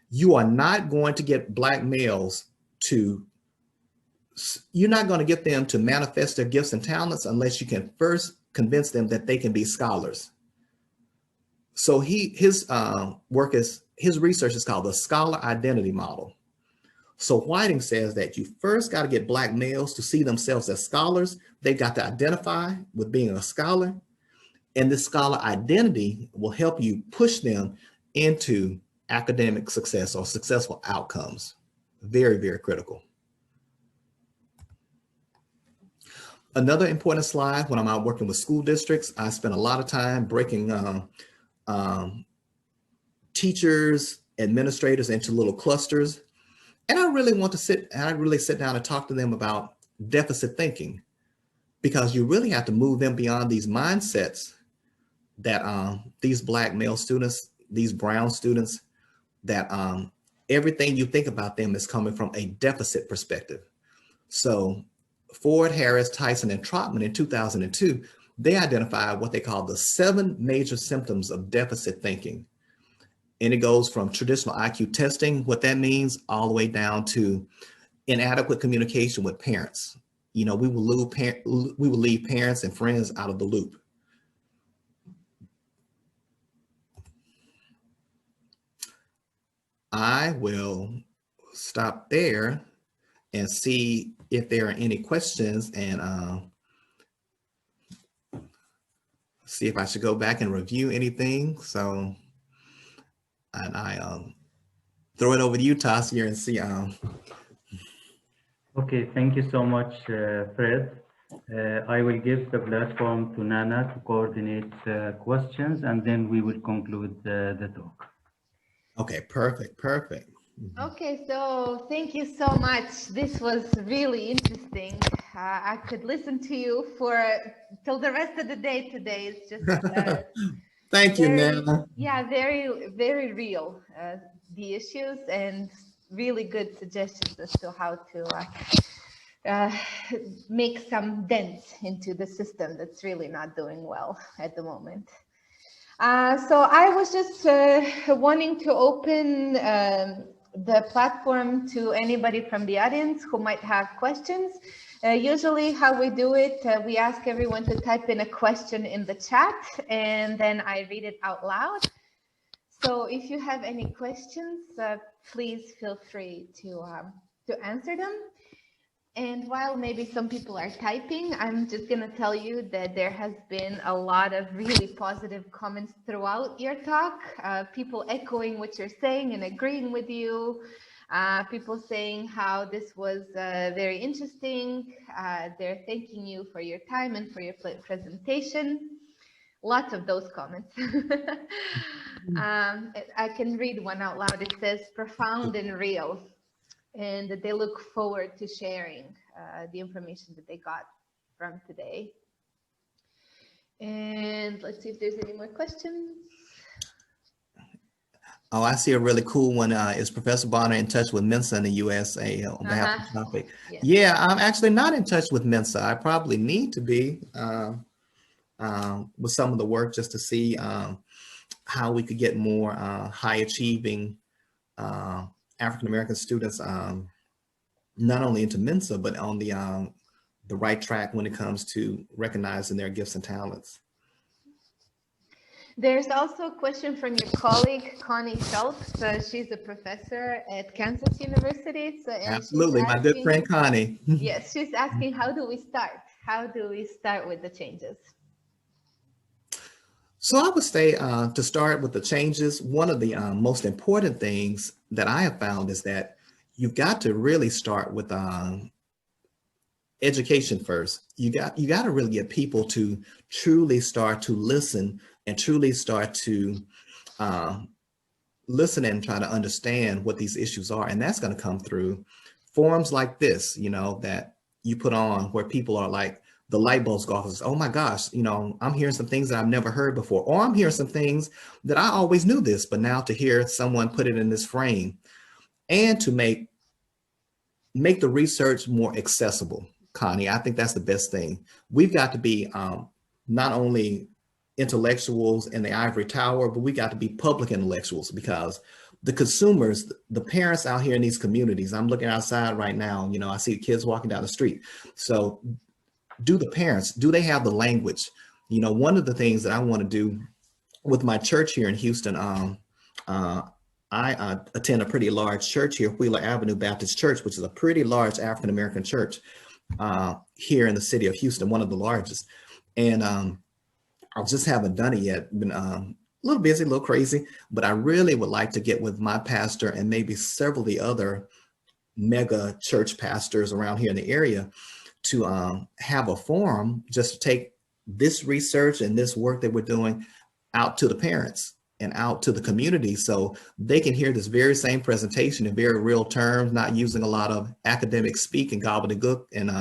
you are not going to get Black males you're not going to get them to manifest their gifts and talents unless you can first convince them that they can be scholars. So his research is called the scholar identity model. So Whiting says that you first got to get Black males to see themselves as scholars. They've got to identify with being a scholar. And this scholar identity will help you push them into academic success or successful outcomes. Very, very critical. Another important slide, when I'm out working with school districts, I spend a lot of time breaking teachers, administrators into little clusters. And I really want to sit down and talk to them about deficit thinking, because you really have to move them beyond these mindsets that these Black male students, these brown students, that everything you think about them is coming from a deficit perspective. So Ford, Harris, Tyson, and Trotman in 2002, they identified what they call the 7 major symptoms of deficit thinking. And it goes from traditional IQ testing, what that means, all the way down to inadequate communication with parents. We will leave parents and friends out of the loop. I will stop there and see if there are any questions, and see if I should go back and review anything. So, and I throw it over to you, Tasia, and see. Okay, thank you so much, Fred. I will give the platform to Nana to coordinate questions, and then we will conclude the talk. Okay, perfect. Okay, so thank you so much. This was really interesting. I could listen to you for till the rest of the day today. It's just Thank you, very, Nana. yeah, very, very real, the issues, and really good suggestions as to how to make some dents into the system that's really not doing well at the moment. So I was just wanting to open the platform to anybody from the audience who might have questions. Usually how we do it, we ask everyone to type in a question in the chat, and then I read it out loud. So if you have any questions, please feel free to answer them. And while maybe some people are typing, I'm just going to tell you that there has been a lot of really positive comments throughout your talk. People echoing what you're saying and agreeing with you. People saying how this was very interesting. They're thanking you for your time and for your presentation. Lots of those comments. I can read one out loud. It says, profound and real. And that they look forward to sharing the information that they got from today. And let's see if there's any more questions. Oh, I see a really cool one. Is Professor Bonner in touch with Mensa in the USA on behalf of the topic? Yes. Yeah, I'm actually not in touch with Mensa. I probably need to be with some of the work just to see how we could get more high achieving African-American students not only into Mensa, but on the right track when it comes to recognizing their gifts and talents. There's also a question from your colleague, Connie Schultz. She's a professor at Kansas University. So, absolutely, my good friend Connie. Yes, she's asking, how do we start? How do we start with the changes? So I would say to start with the changes, one of the most important things that I have found is that you've got to really start with education first. You got to really get people to truly start to listen and truly start to listen and try to understand what these issues are. And that's going to come through forums like this, you know, that you put on where people are like, the light bulbs go off. Oh my gosh, you know, I'm hearing some things that I've never heard before, or I'm hearing some things that I always knew this, but now to hear someone put it in this frame and to make the research more accessible. Connie, I think that's the best thing. We've got to be not only intellectuals in the ivory tower, but we got to be public intellectuals, because the consumers, the parents out here in these communities, I'm looking outside right now, you know, I see kids walking down the street. So do the parents, do they have the language? You know, one of the things that I want to do with my church here in Houston, I attend a pretty large church here, Wheeler Avenue Baptist Church, which is a pretty large African-American church here in the city of Houston, one of the largest. And I just haven't done it yet. Been a little busy, a little crazy, but I really would like to get with my pastor and maybe several of the other mega church pastors around here in the area to have a forum just to take this research and this work that we're doing out to the parents and out to the community, so they can hear this very same presentation in very real terms, not using a lot of academic speak and gobbledygook and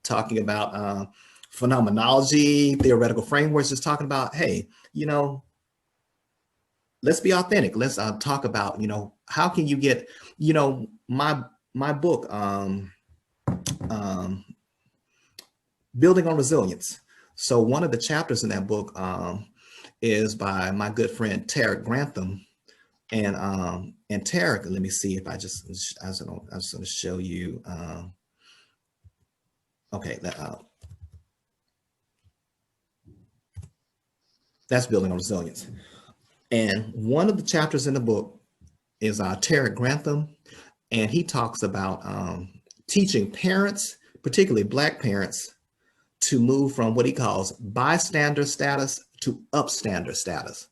talking about phenomenology, theoretical frameworks, just talking about, hey, you know, let's be authentic. Let's talk about, you know, how can you get, you know, my book, Building on Resilience. So one of the chapters in that book is by my good friend Tarek Grantham, and Tarek. Let me see if I just going to show you. Okay, that's Building on Resilience, and one of the chapters in the book is Tarek Grantham, and he talks about teaching parents, particularly Black parents, to move from what he calls bystander status to upstander status.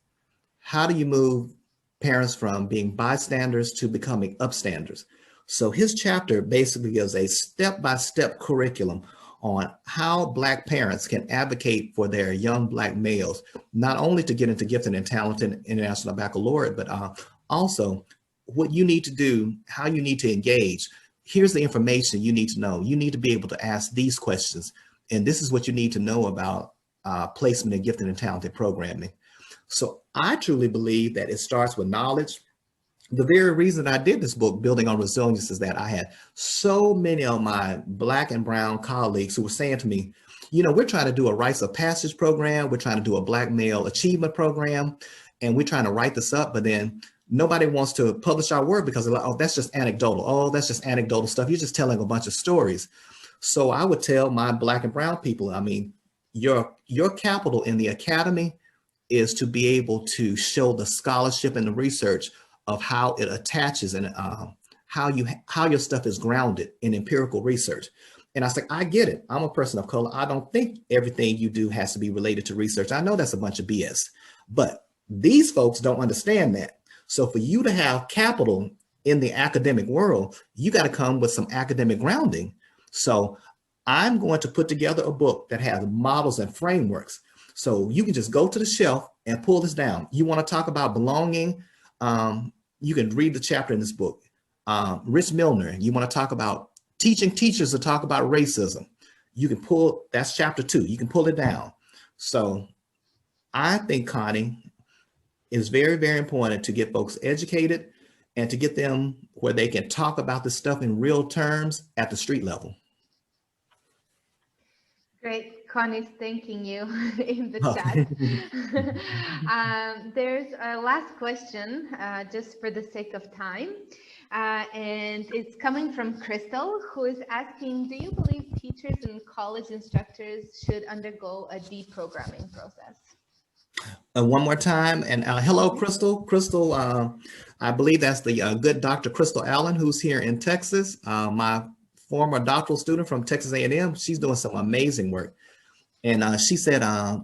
How do you move parents from being bystanders to becoming upstanders? So his chapter basically gives a step-by-step curriculum on how Black parents can advocate for their young Black males, not only to get into gifted and talented international baccalaureate, but also what you need to do, how you need to engage. Here's the information you need to know. You need to be able to ask these questions. And this is what you need to know about placement in gifted and talented programming. So I truly believe that it starts with knowledge. The very reason I did this book, Building on Resilience, is that I had so many of my Black and brown colleagues who were saying to me, you know, we're trying to do a rites of passage program. We're trying to do a Black male achievement program. And we're trying to write this up, but then nobody wants to publish our work because they're like, oh, that's just anecdotal. Oh, that's just anecdotal stuff. You're just telling a bunch of stories. So I would tell my Black and brown people, I mean, your capital in the academy is to be able to show the scholarship and the research of how it attaches and how your stuff is grounded in empirical research. And I said, I get it. I'm a person of color. I don't think everything you do has to be related to research. I know that's a bunch of BS, but these folks don't understand that. So for you to have capital in the academic world, you got to come with some academic grounding. So I'm going to put together a book that has models and frameworks. So you can just go to the shelf and pull this down. You want to talk about belonging? You can read the chapter in this book. Rich Milner, you want to talk about teaching teachers to talk about racism. You can pull, that's chapter 2. You can pull it down. So I think, Connie, it's very, very important to get folks educated and to get them where they can talk about this stuff in real terms at the street level. Great. Connie's thanking you in the chat. There's a last question, just for the sake of time. And it's coming from Crystal, who is asking, do you believe teachers and college instructors should undergo a deprogramming process? One more time, and hello, Crystal. Crystal, I believe that's the good Dr. Crystal Allen, who's here in Texas. My former doctoral student from Texas A&M. She's doing some amazing work. And she said,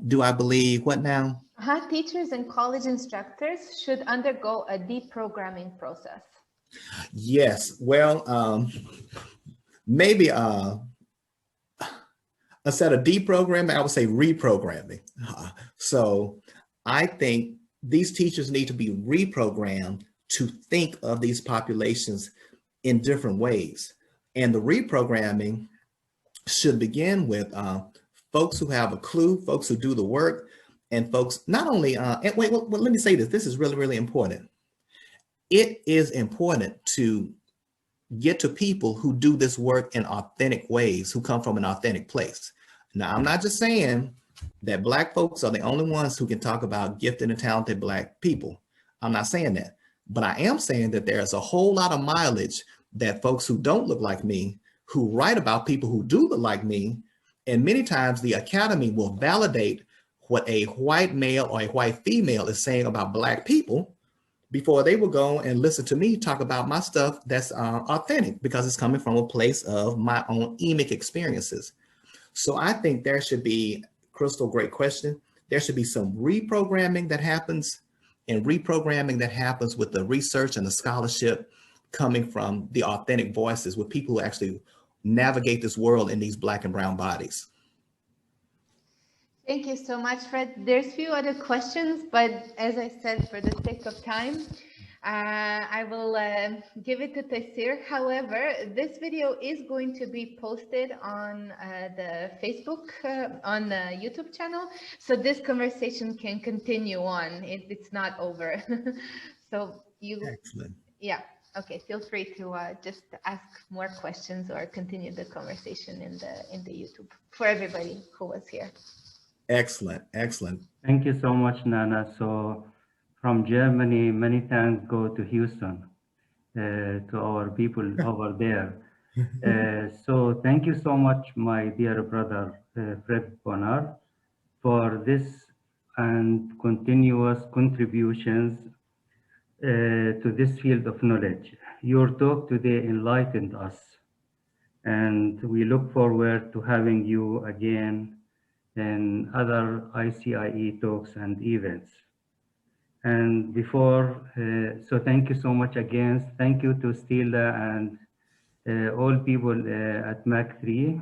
do I believe what now? Teachers and college instructors should undergo a deprogramming process. Yes, well, maybe instead of deprogramming, I would say reprogramming. So I think these teachers need to be reprogrammed to think of these populations in different ways. And the reprogramming should begin with folks who have a clue, folks who do the work, and folks not only, and wait, well, let me say this, this is really, really important. It is important to get to people who do this work in authentic ways, who come from an authentic place. Now, I'm not just saying that Black folks are the only ones who can talk about gifted and talented Black people. I'm not saying that, but I am saying that there's a whole lot of mileage that folks who don't look like me, who write about people who do look like me, and many times the academy will validate what a white male or a white female is saying about Black people before they will go and listen to me talk about my stuff that's authentic, because it's coming from a place of my own emic experiences. So I think there should be, Crystal, great question, there should be some reprogramming that happens, and reprogramming that happens with the research and the scholarship coming from the authentic voices with people who actually navigate this world in these Black and brown bodies. Thank you so much, Fred. There's a few other questions, but as I said, for the sake of time, I will give it to Taysir. However, this video is going to be posted on the Facebook, on the YouTube channel, so this conversation can continue on. It's not over. So you, excellent. Yeah. Okay, feel free to just ask more questions or continue the conversation in the YouTube for everybody who was here. Excellent, excellent. Thank you so much, Nana. So from Germany, many thanks go to Houston, to our people over there. So thank you so much, my dear brother, Fred Bonner, for this and continuous contributions to this field of knowledge. Your talk today enlightened us, and we look forward to having you again in other ICIE talks and events. And before, so thank you so much again. Thank you to Stila and all people at MAC 3